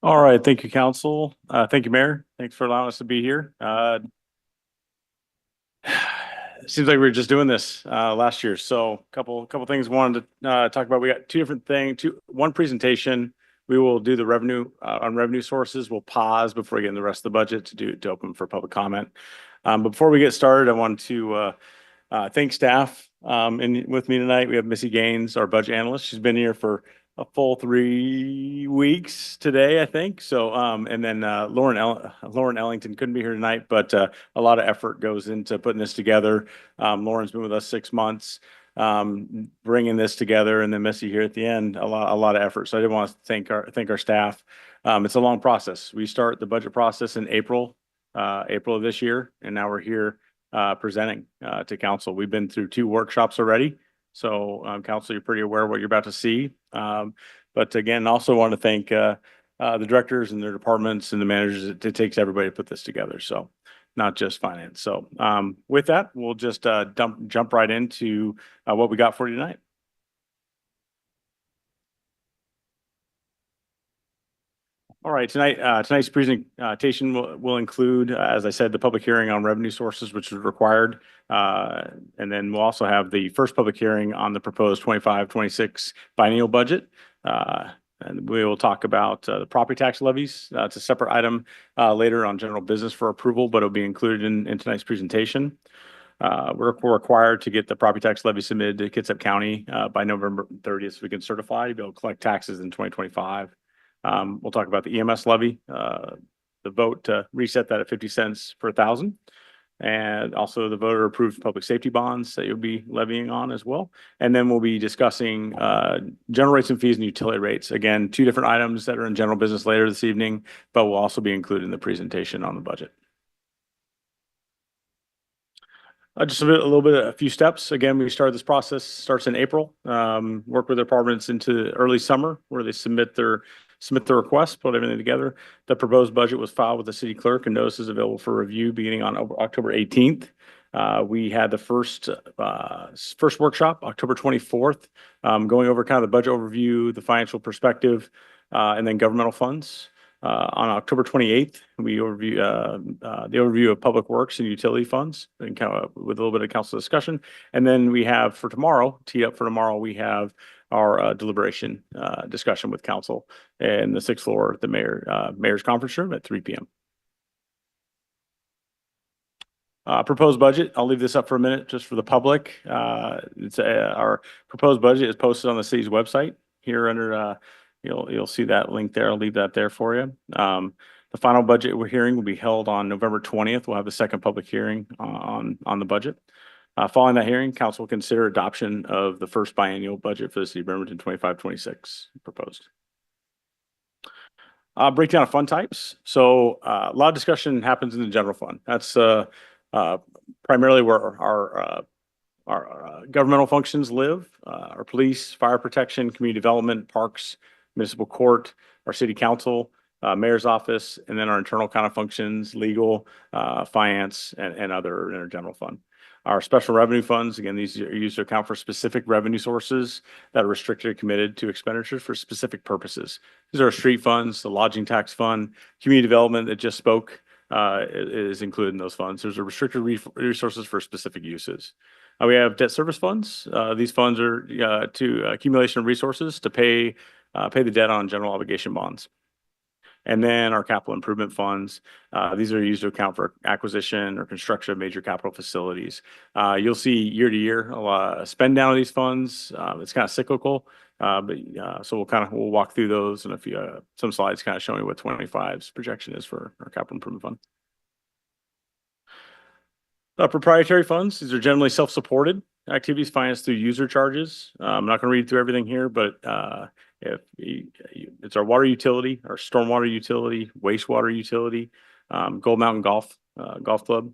All right, thank you, council. Thank you, Mayor. Thanks for allowing us to be here. seems like we were just doing this last year. So couple things wanted to talk about. We got two different things, one presentation. We will do the revenue on revenue sources. We'll pause before we get in the rest of the budget to open for public comment. But before we get started, I want to thank staff and with me tonight. We have Missy Gaines, our budget analyst. She's been here for a full 3 weeks today, I think. So, and then Lauren Ellington couldn't be here tonight, but a lot of effort goes into putting this together. Lauren's been with us 6 months, bringing this together, and then Missy here at the end. A lot of effort. So I did want to thank our staff. It's a long process. We start the budget process in April of this year, and now we're here presenting to council. We've been through 2 workshops already. So, council, you're pretty aware of what you're about to see. But again, also want to thank the directors and their departments and the managers. It takes everybody to put this together. So not just finance. So with that, we'll just jump right into what we got for you tonight. All right, tonight's presentation will include, as I said, the public hearing on revenue sources, which is required. And then we'll also have the first public hearing on the proposed 25-26 biennial budget. And we will talk about the property tax levies. It's a separate item later on general business for approval, but it'll be included in tonight's presentation. We're required to get the property tax levy submitted to Kitsap County by November 30th so we can certify to be able to collect taxes in 2025. We'll talk about the EMS levy, the vote to reset that at 50 cents per 1,000, and also the voter approved public safety bonds that you'll be levying on as well. And then we'll be discussing general rates and fees and utility rates. Again, 2 different items that are in general business later this evening, but will also be included in the presentation on the budget. Just a few steps. Again, we started this process, starts in April. Work with departments into early summer where they submit their request, put everything together. The proposed budget was filed with the city clerk and notices available for review beginning on October 18th. We had the first workshop, October 24th, going over kind of the budget overview, the financial perspective, and then governmental funds. On October 28th, we overview the overview of public works and utility funds and kind of with a little bit of council discussion. And then we have for tomorrow, teed up for tomorrow, we have our deliberation discussion with council in the 6th floor at the mayor's conference room at 3 p.m. Proposed budget. I'll leave this up for a minute just for the public. Our proposed budget is posted on the city's website here under you'll see that link there. I'll leave that there for you. The final budget hearing will be held on November 20th. We'll have the second public hearing on the budget. Following that hearing, council will consider adoption of the first biennial budget for the city of Bremerton 25-26 proposed. Breakdown of fund types. So a lot of discussion happens in the general fund. That's primarily where our governmental functions live. Our police, fire protection, community development, parks, municipal court, our city council, mayor's office, and then our internal kind of functions, legal, finance, and other in our general fund. Our special revenue funds, again, these are used to account for specific revenue sources that are restricted or committed to expenditures for specific purposes. These are our street funds, the lodging tax fund, community development that just spoke is included in those funds. There's a restricted resources for specific uses. We have debt service funds. These funds are to accumulation of resources to pay the debt on general obligation bonds. And then our capital improvement funds, these are used to account for acquisition or construction of major capital facilities. You'll see year to year a lot of spend down of these funds. It's kind of cyclical, so we'll walk through those and some slides kind of showing what 25's projection is for our capital improvement fund. Proprietary funds, these are generally self-supported activities financed through user charges. I'm not going to read through everything here, but it's our water utility, our stormwater utility, wastewater utility, Gold Mountain Golf Club.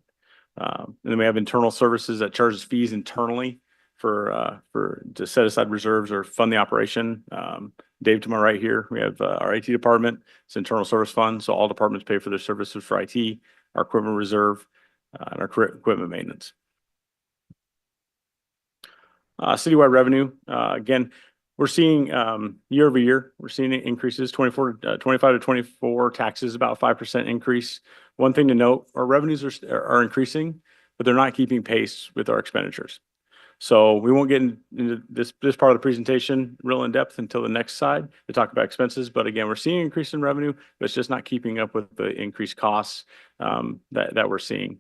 And then we have internal services that charges fees internally to set aside reserves or fund the operation. Dave to my right here, we have our IT department. It's internal service fund, so all departments pay for their services for IT, our equipment reserve, and our equipment maintenance. Citywide revenue, again, we're seeing year over year, we're seeing increases, 25 to 24 taxes, about 5% increase. One thing to note, our revenues are increasing, but they're not keeping pace with our expenditures. So we won't get into this part of the presentation real in depth until the next slide to talk about expenses. But again, we're seeing an increase in revenue, but it's just not keeping up with the increased costs that we're seeing.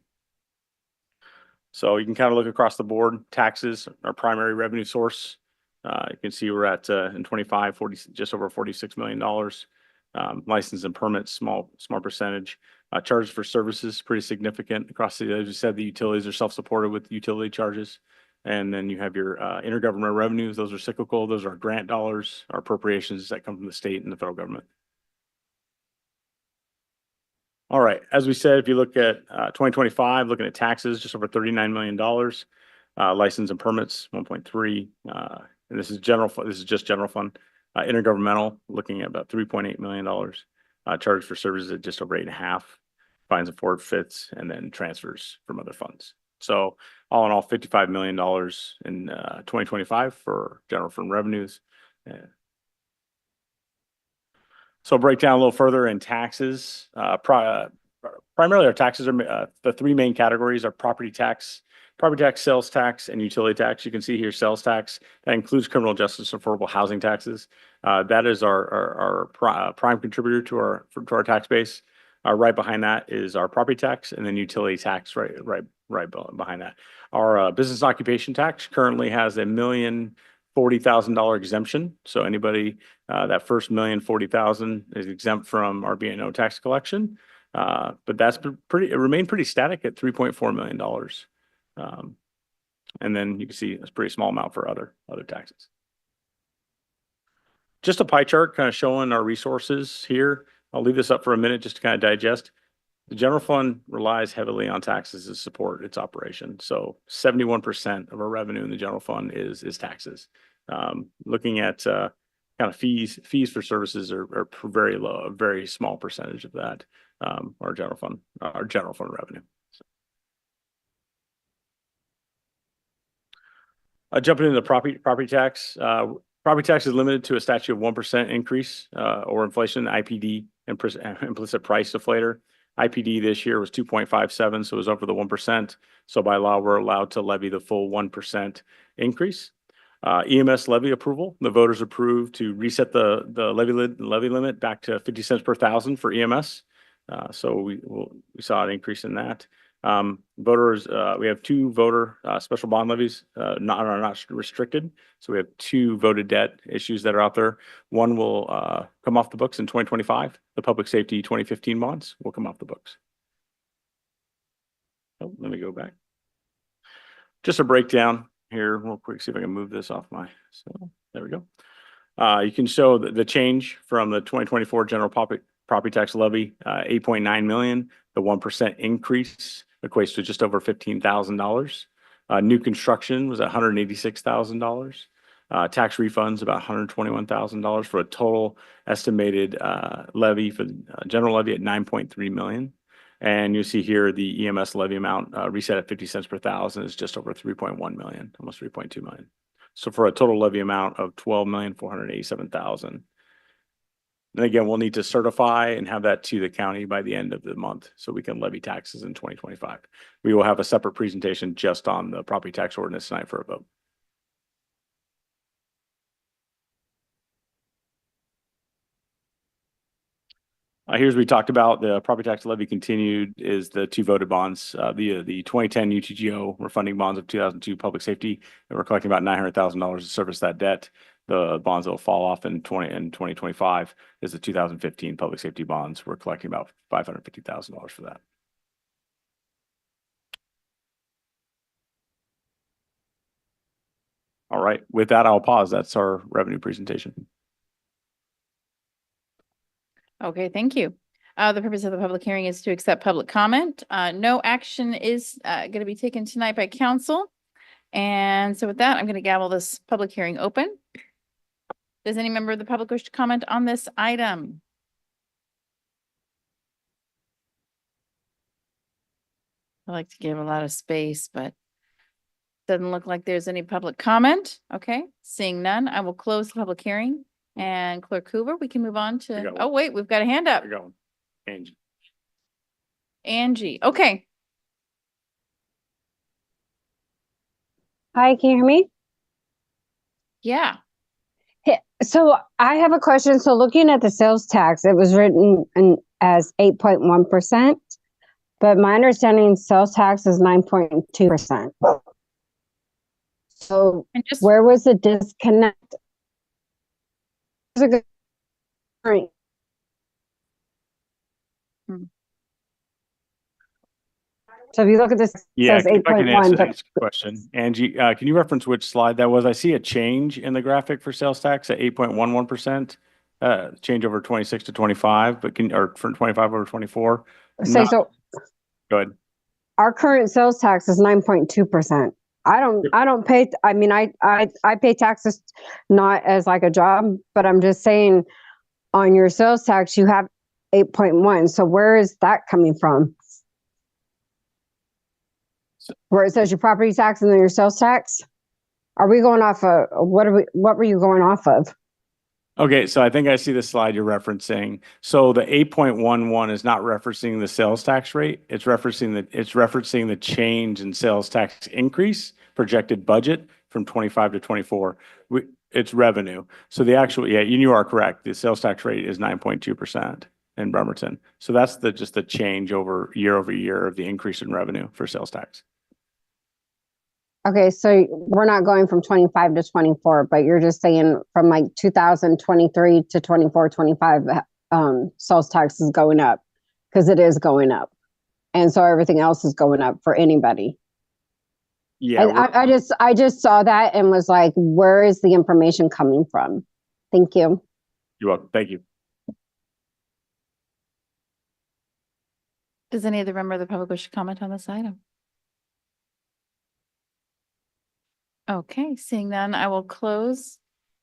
So you can kind of look across the board. Taxes, our primary revenue source. You can see we're at in 25, just over $46 million. License and permits, small percentage. Charges for services, pretty significant across the, as you said, the utilities are self-supported with utility charges. And then you have your intergovernmental revenues. Those are cyclical. Those are grant dollars, our appropriations that come from the state and the federal government. All right. As we said, if you look at 2025, looking at taxes, just over $39 million. License and permits, 1.3. And this is general. This is just general fund. Intergovernmental, looking at about $3.8 million. Charges for services at just over 8.5. Fines and forfeits, and then transfers from other funds. So all in all, $55 million in 2025 for general fund revenues. So break down a little further in taxes. Primarily our taxes are the three main categories are property tax, sales tax, and utility tax. You can see here sales tax. That includes criminal justice affordable housing taxes. That is our prime contributor to our tax base. Right behind that is our property tax, and then utility tax right behind that. Our business occupation tax currently has $1,040,000 exemption. So anybody that first $1,040,000 is exempt from our B&O tax collection. But that's it remained pretty static at $3.4 million. And then you can see it's a pretty small amount for other taxes. Just a pie chart kind of showing our resources here. I'll leave this up for a minute just to kind of digest. The general fund relies heavily on taxes to support its operation. So 71% of our revenue in the general fund is taxes. Looking at kind of fees for services are very low, a very small percentage of that, our general fund revenue. Jumping into the property tax. Property tax is limited to a statute of 1% increase or inflation, IPD, implicit price deflator. IPD this year was 2.57, so it was over the 1%. So by law, we're allowed to levy the full 1% increase. EMS levy approval, the voters approved to reset the levy limit back to 50 cents per thousand for EMS. So we saw an increase in that. Voters, we have two voter special bond levies, not restricted. So we have two voted debt issues that are out there. One will come off the books in 2025. The public safety 2015 bonds will come off the books. Oh, let me go back. Just a breakdown here real quick. See if I can move this off my, so there we go. You can show the change from the 2024 general property tax levy, 8.9 million. The 1% increase equates to just over $15,000. New construction was $186,000. Tax refunds about $121,000 for a total estimated levy for the general levy at 9.3 million. And you see here the EMS levy amount reset at 50 cents per thousand is just over 3.1 million, almost 3.2 million. So for a total levy amount of 12,487,000. And again, we'll need to certify and have that to the county by the end of the month so we can levy taxes in 2025. We will have a separate presentation just on the property tax ordinance tonight for a vote. Here's we talked about the property tax levy continued is the two voted bonds, the 2010 UTGO refunding bonds of 2002 public safety, and we're collecting about $900,000 to service that debt. The bonds that will fall off in 2025 is the 2015 public safety bonds. We're collecting about $550,000 for that. All right, with that, I'll pause. That's our revenue presentation. Okay, thank you. The purpose of the public hearing is to accept public comment. No action is going to be taken tonight by council. And so with that, I'm going to gavel this public hearing open. Does any member of the public wish to comment on this item? I like to give a lot of space, but doesn't look like there's any public comment. Okay, seeing none, I will close the public hearing. And Clerk Hoover, we can move on to, oh wait, we've got a hand up. There you go. Angie, okay. Hi, can you hear me? Yeah. So I have a question. So looking at the sales tax, it was written as 8.1%, but my understanding sales tax is 9.2%. So where was the disconnect? There's a good point. So if you look at this, it Yeah, says if I can 8.1, but answer the question. Angie, can you reference which slide that was? I see a change in the graphic for sales tax at 8.11%. Change over 26 to 25, but or from 25 over 24. say so Go ahead. our current sales tax is 9.2%. I don't pay, I mean, I pay taxes not as like a job, but I'm just saying on your sales tax, you have 8.1. So where is that coming from? Where it says your property tax and then your sales tax? Are we going off of, what were you going off of? Okay, so I think I see the slide you're referencing. So the 8.11 is not referencing the sales tax rate. It's referencing the change in sales tax increase projected budget from 25 to 24. It's revenue. So the actual, yeah, you are correct. The sales tax rate is 9.2% in Bremerton. So that's just the change over year of the increase in revenue for sales tax. Okay, so we're not going from 25 to 24, but you're just saying from like 2023 to 24, 25, sales tax is going up because it is going up. And so everything else is going up for anybody. Yeah. I just saw that and was like, where is the information coming from? Thank you. You're welcome. Thank you. Does any other member of the public wish to comment on this item? Okay, seeing none, I will close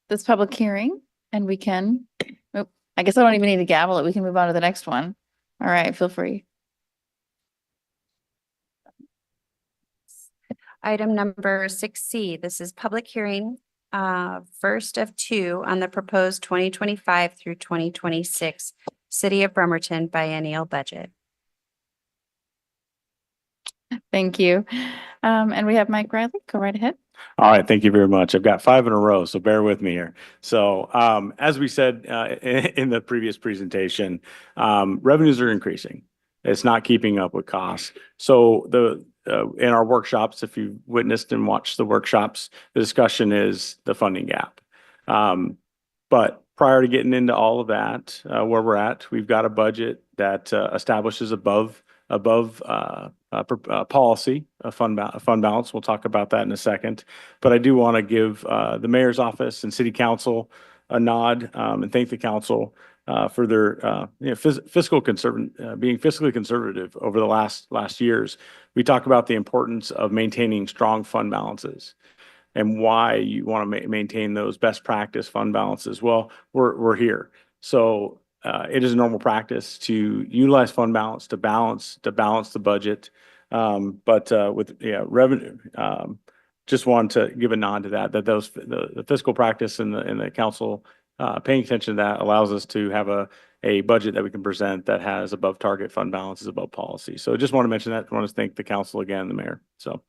this public hearing and we can, I guess I don't even need to gavel it. We can move on to the next one. All right, feel free. Item number 6C, this is public hearing, first of two on the proposed 2025 through 2026 City of Bremerton biennial budget. Thank you. And we have Mike Riley. Go right ahead. All right, thank you very much. I've got 5 in a row, so bear with me here. So as we said in the previous presentation, revenues are increasing. It's not keeping up with costs. So in our workshops, if you witnessed and watched the workshops, the discussion is the funding gap. But prior to getting into all of that, where we're at, we've got a budget that establishes above policy, a fund balance. We'll talk about that in a second. But I do want to give the mayor's office and city council a nod and thank the council for their being fiscally conservative over the last years. We talk about the importance of maintaining strong fund balances and why you want to maintain those best practice fund balances. Well, we're here. So it is a normal practice to utilize fund balance to balance the budget. But with revenue, just want to give a nod to that the fiscal practice and the council paying attention to that allows us to have a budget that we can present that has above target fund balances, above policy. So just want to mention that. I want to thank the council again, the mayor. So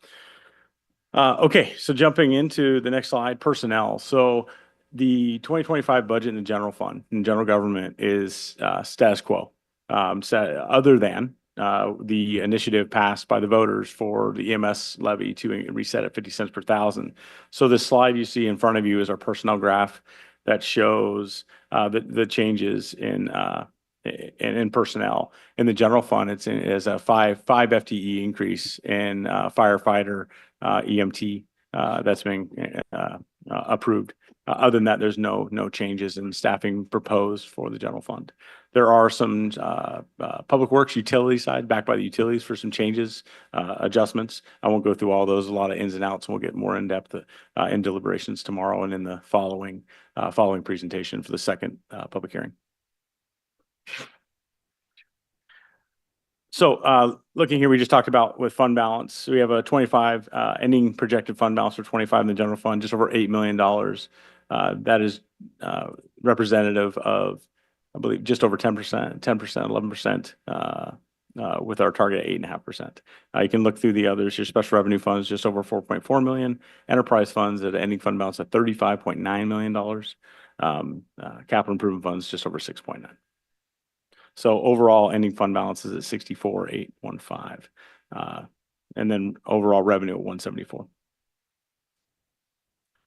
okay, so jumping into the next slide, personnel. So the 2025 budget in the general fund and general government is status quo, other than the initiative passed by the voters for the EMS levy to reset at 50 cents per thousand. So the slide you see in front of you is our personnel graph that shows the changes in personnel. In the general fund, it's a 5 FTE increase in firefighter, EMT that's being approved. Other than that, there's no changes in staffing proposed for the general fund. There are some public works utility side backed by the utilities for some changes, adjustments. I won't go through all those, a lot of ins and outs, and we'll get more in depth in deliberations tomorrow and in the following presentation for the second public hearing. So looking here, we just talked about with fund balance. We have a 25 ending projected fund balance for 25 in the general fund, just over $8 million. That is representative of, I believe, just over 10%, 11% with our target at 8.5%. You can look through the others. Your special revenue funds just over 4.4 million. Enterprise funds at an ending fund balance of $35.9 million. Capital improvement funds just over 6.9. So overall ending fund balance is at 64,815. And then overall revenue at 174.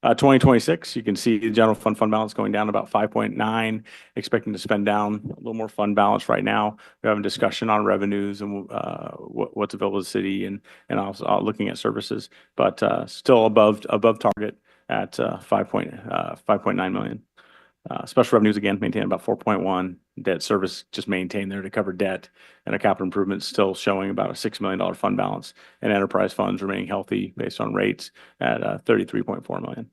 2026, you can see the general fund balance going down about 5.9, expecting to spend down a little more fund balance right now. We're having discussion on revenues and what's available to the city and also looking at services, but still above target at 5.9 million. Special revenues again maintained about 4.1. Debt service just maintained there to cover debt, and a capital improvement still showing about a $6 million fund balance, and enterprise funds remaining healthy based on rates at 33.4 million.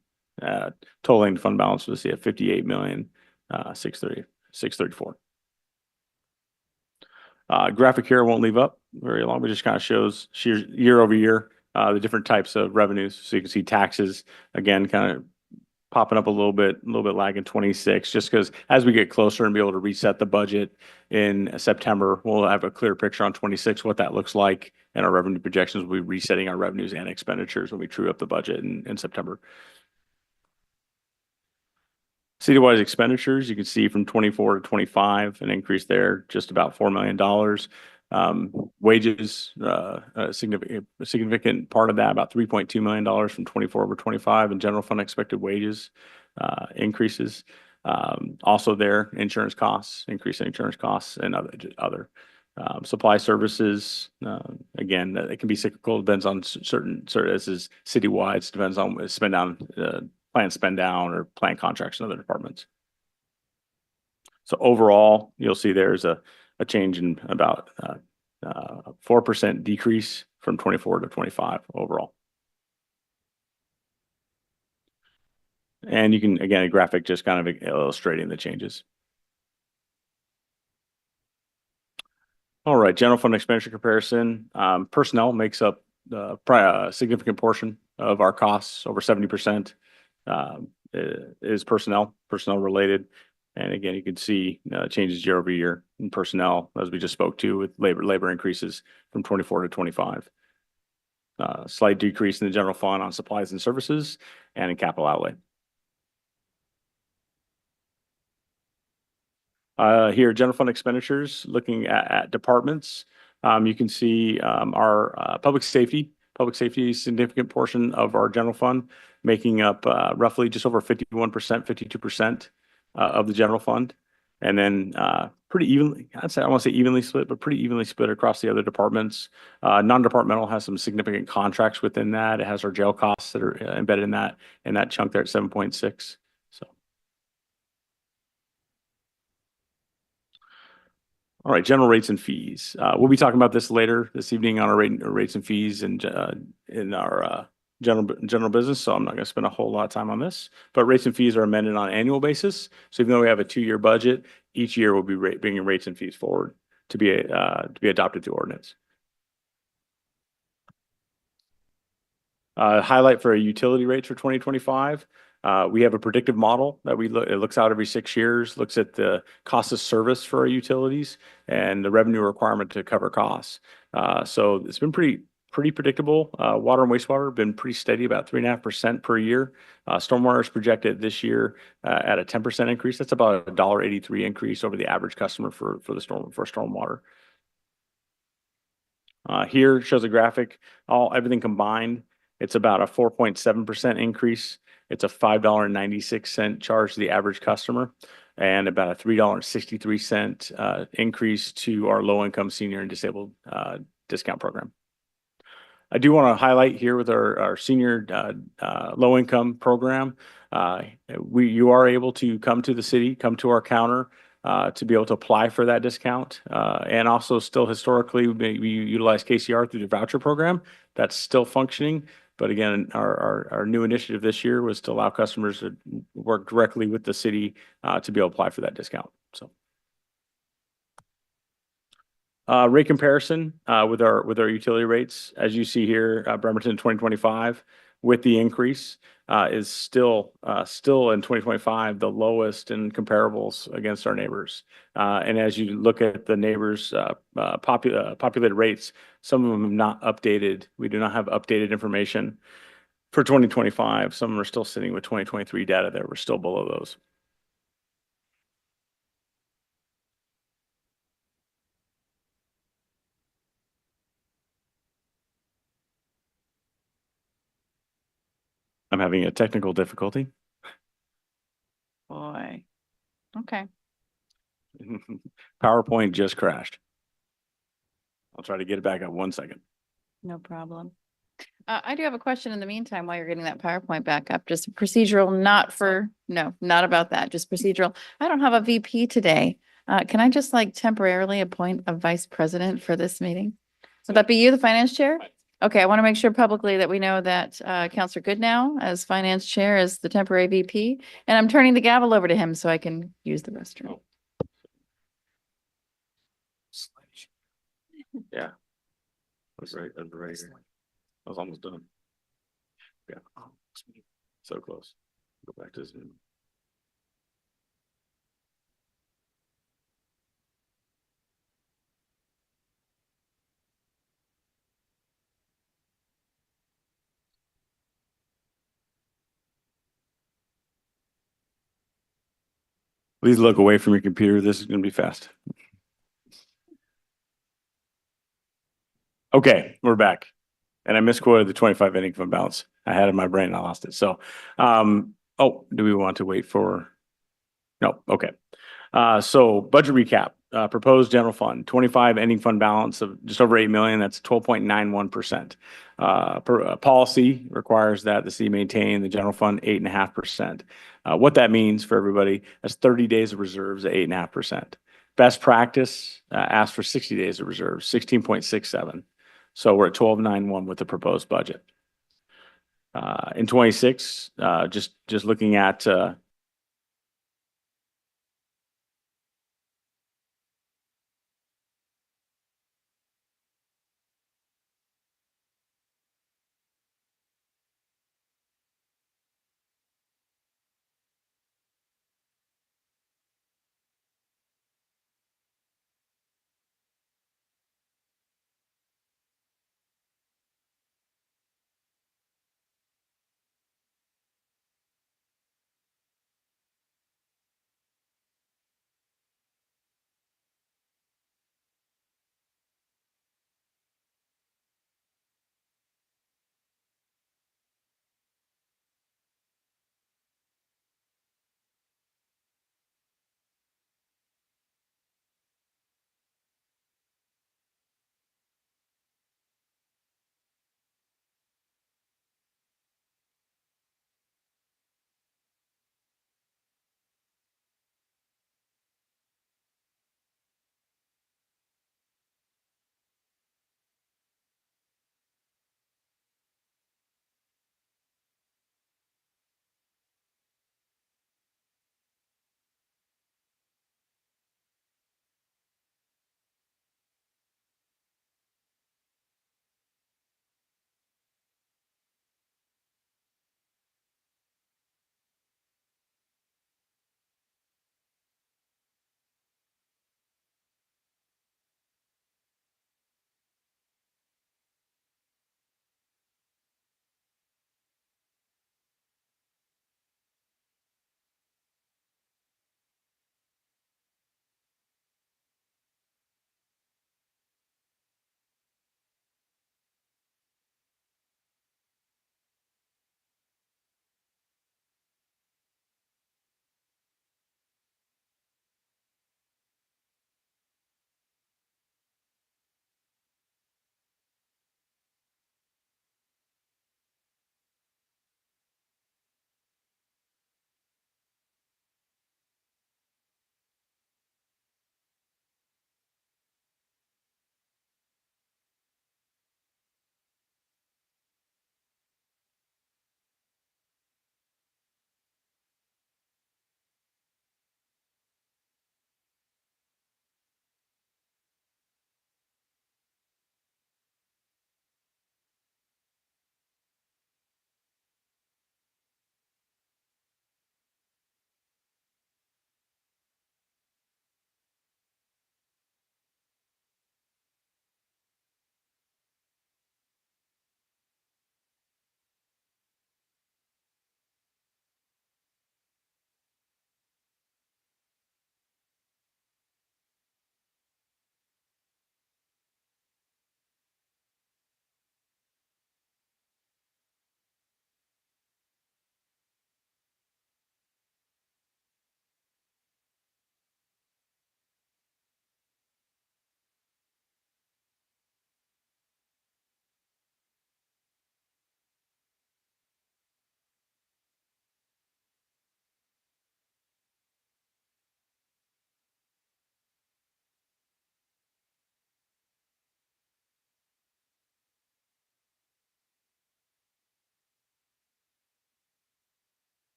Totaling fund balance was at 58 million 634. Graphic here won't leave up very long, but just kind of shows year over year the different types of revenues. So you can see taxes again kind of popping up a little bit lag in 26, just because as we get closer and be able to reset the budget in September, we'll have a clear picture on 26, what that looks like, and our revenue projections will be resetting our revenues and expenditures when we true up the budget in September. City-wide expenditures, you can see from 24 to 25, an increase there, just about $4 million. Wages, a significant part of that, about $3.2 million from 24 over 25, and general fund expected wages increases. Also there, insurance costs, increase in insurance costs, and other supply services. Again, it can be cyclical, depends on certain this is citywide, depends on spend down, plan spend down, or plan contracts in other departments. So overall, you'll see there's a change in about 4% decrease from 24 to 25 overall. And you can, again, a graphic just kind of illustrating the changes. All right, general fund expenditure comparison. Personnel makes up a significant portion of our costs, over 70% is personnel related. And again, you can see changes year over year in personnel, as we just spoke to, with labor increases from 24 to 25. Slight decrease in the general fund on supplies and services and in capital outlay. Here, general fund expenditures, looking at departments, you can see our public safety is a significant portion of our general fund, making up roughly just over 51%, 52% of the general fund. And then pretty evenly, I don't want to say evenly split, but pretty evenly split across the other departments. Non-departmental has some significant contracts within that. It has our jail costs that are embedded in that chunk there at 7.6. So. All right, general rates and fees. We'll be talking about this later this evening on our rates and fees and in our general business, so I'm not going to spend a whole lot of time on this. But rates and fees are amended on an annual basis. So even though we have a 2-year budget, each year we'll be bringing rates and fees forward to be adopted through ordinance. Highlight for utility rates for 2025. We have a predictive model that it looks out every 6 years, looks at the cost of service for our utilities and the revenue requirement to cover costs. So it's been pretty predictable. Water and wastewater have been pretty steady, about 3.5% per year. Stormwater is projected this year at a 10% increase. That's about a $1.83 increase over the average customer for stormwater. Here shows a graphic, everything combined. It's about a 4.7% increase. It's a $5.96 charge to the average customer, and about a $3.63 increase to our low-income senior and disabled discount program. I do want to highlight here with our senior low-income program, you are able to come to the city, come to our counter to be able to apply for that discount. And also still historically, we utilize KCR through the voucher program. That's still functioning. But again, our new initiative this year was to allow customers to work directly with the city to be able to apply for that discount. So, rate comparison with our utility rates, as you see here, Bremerton 2025 with the increase, is still in 2025, the lowest in comparables against our neighbors. And as you look at the neighbors' populated rates, some of them have not updated. We do not have updated information for 2025. Some of them are still sitting with 2023 data there. We're still below those. I'm having a technical difficulty. Boy. Okay. PowerPoint just crashed. I'll try to get it back up 1 second. No problem. I do have a question in the meantime while you're getting that PowerPoint back up, just procedural, not about that, just procedural. I don't have a VP today. Can I just like temporarily appoint a vice president for this meeting? Would that be you, the finance chair? Okay, I want to make sure publicly that we know that Counselor Goodnow as finance chair is the temporary VP, and I'm turning the gavel over to him so I can use the restroom. Yeah. That's right. That's right here. I was almost done. Yeah. So close. Go back to Zoom. Please look away from your computer. This is going to be fast. Okay, we're back. And I misquoted the 25 ending fund balance. I had it in my brain, I lost it. So, do we want to wait for? No, okay. So budget recap, proposed general fund, 25 ending fund balance of just over 8 million. That's 12.91%. Policy requires that the city maintain the general fund 8.5%. What that means for everybody, that's 30 days of reserves at 8.5%. Best practice, asks for 60 days of reserves, 16.67. So we're at 12.91 with the proposed budget. In 26, just looking at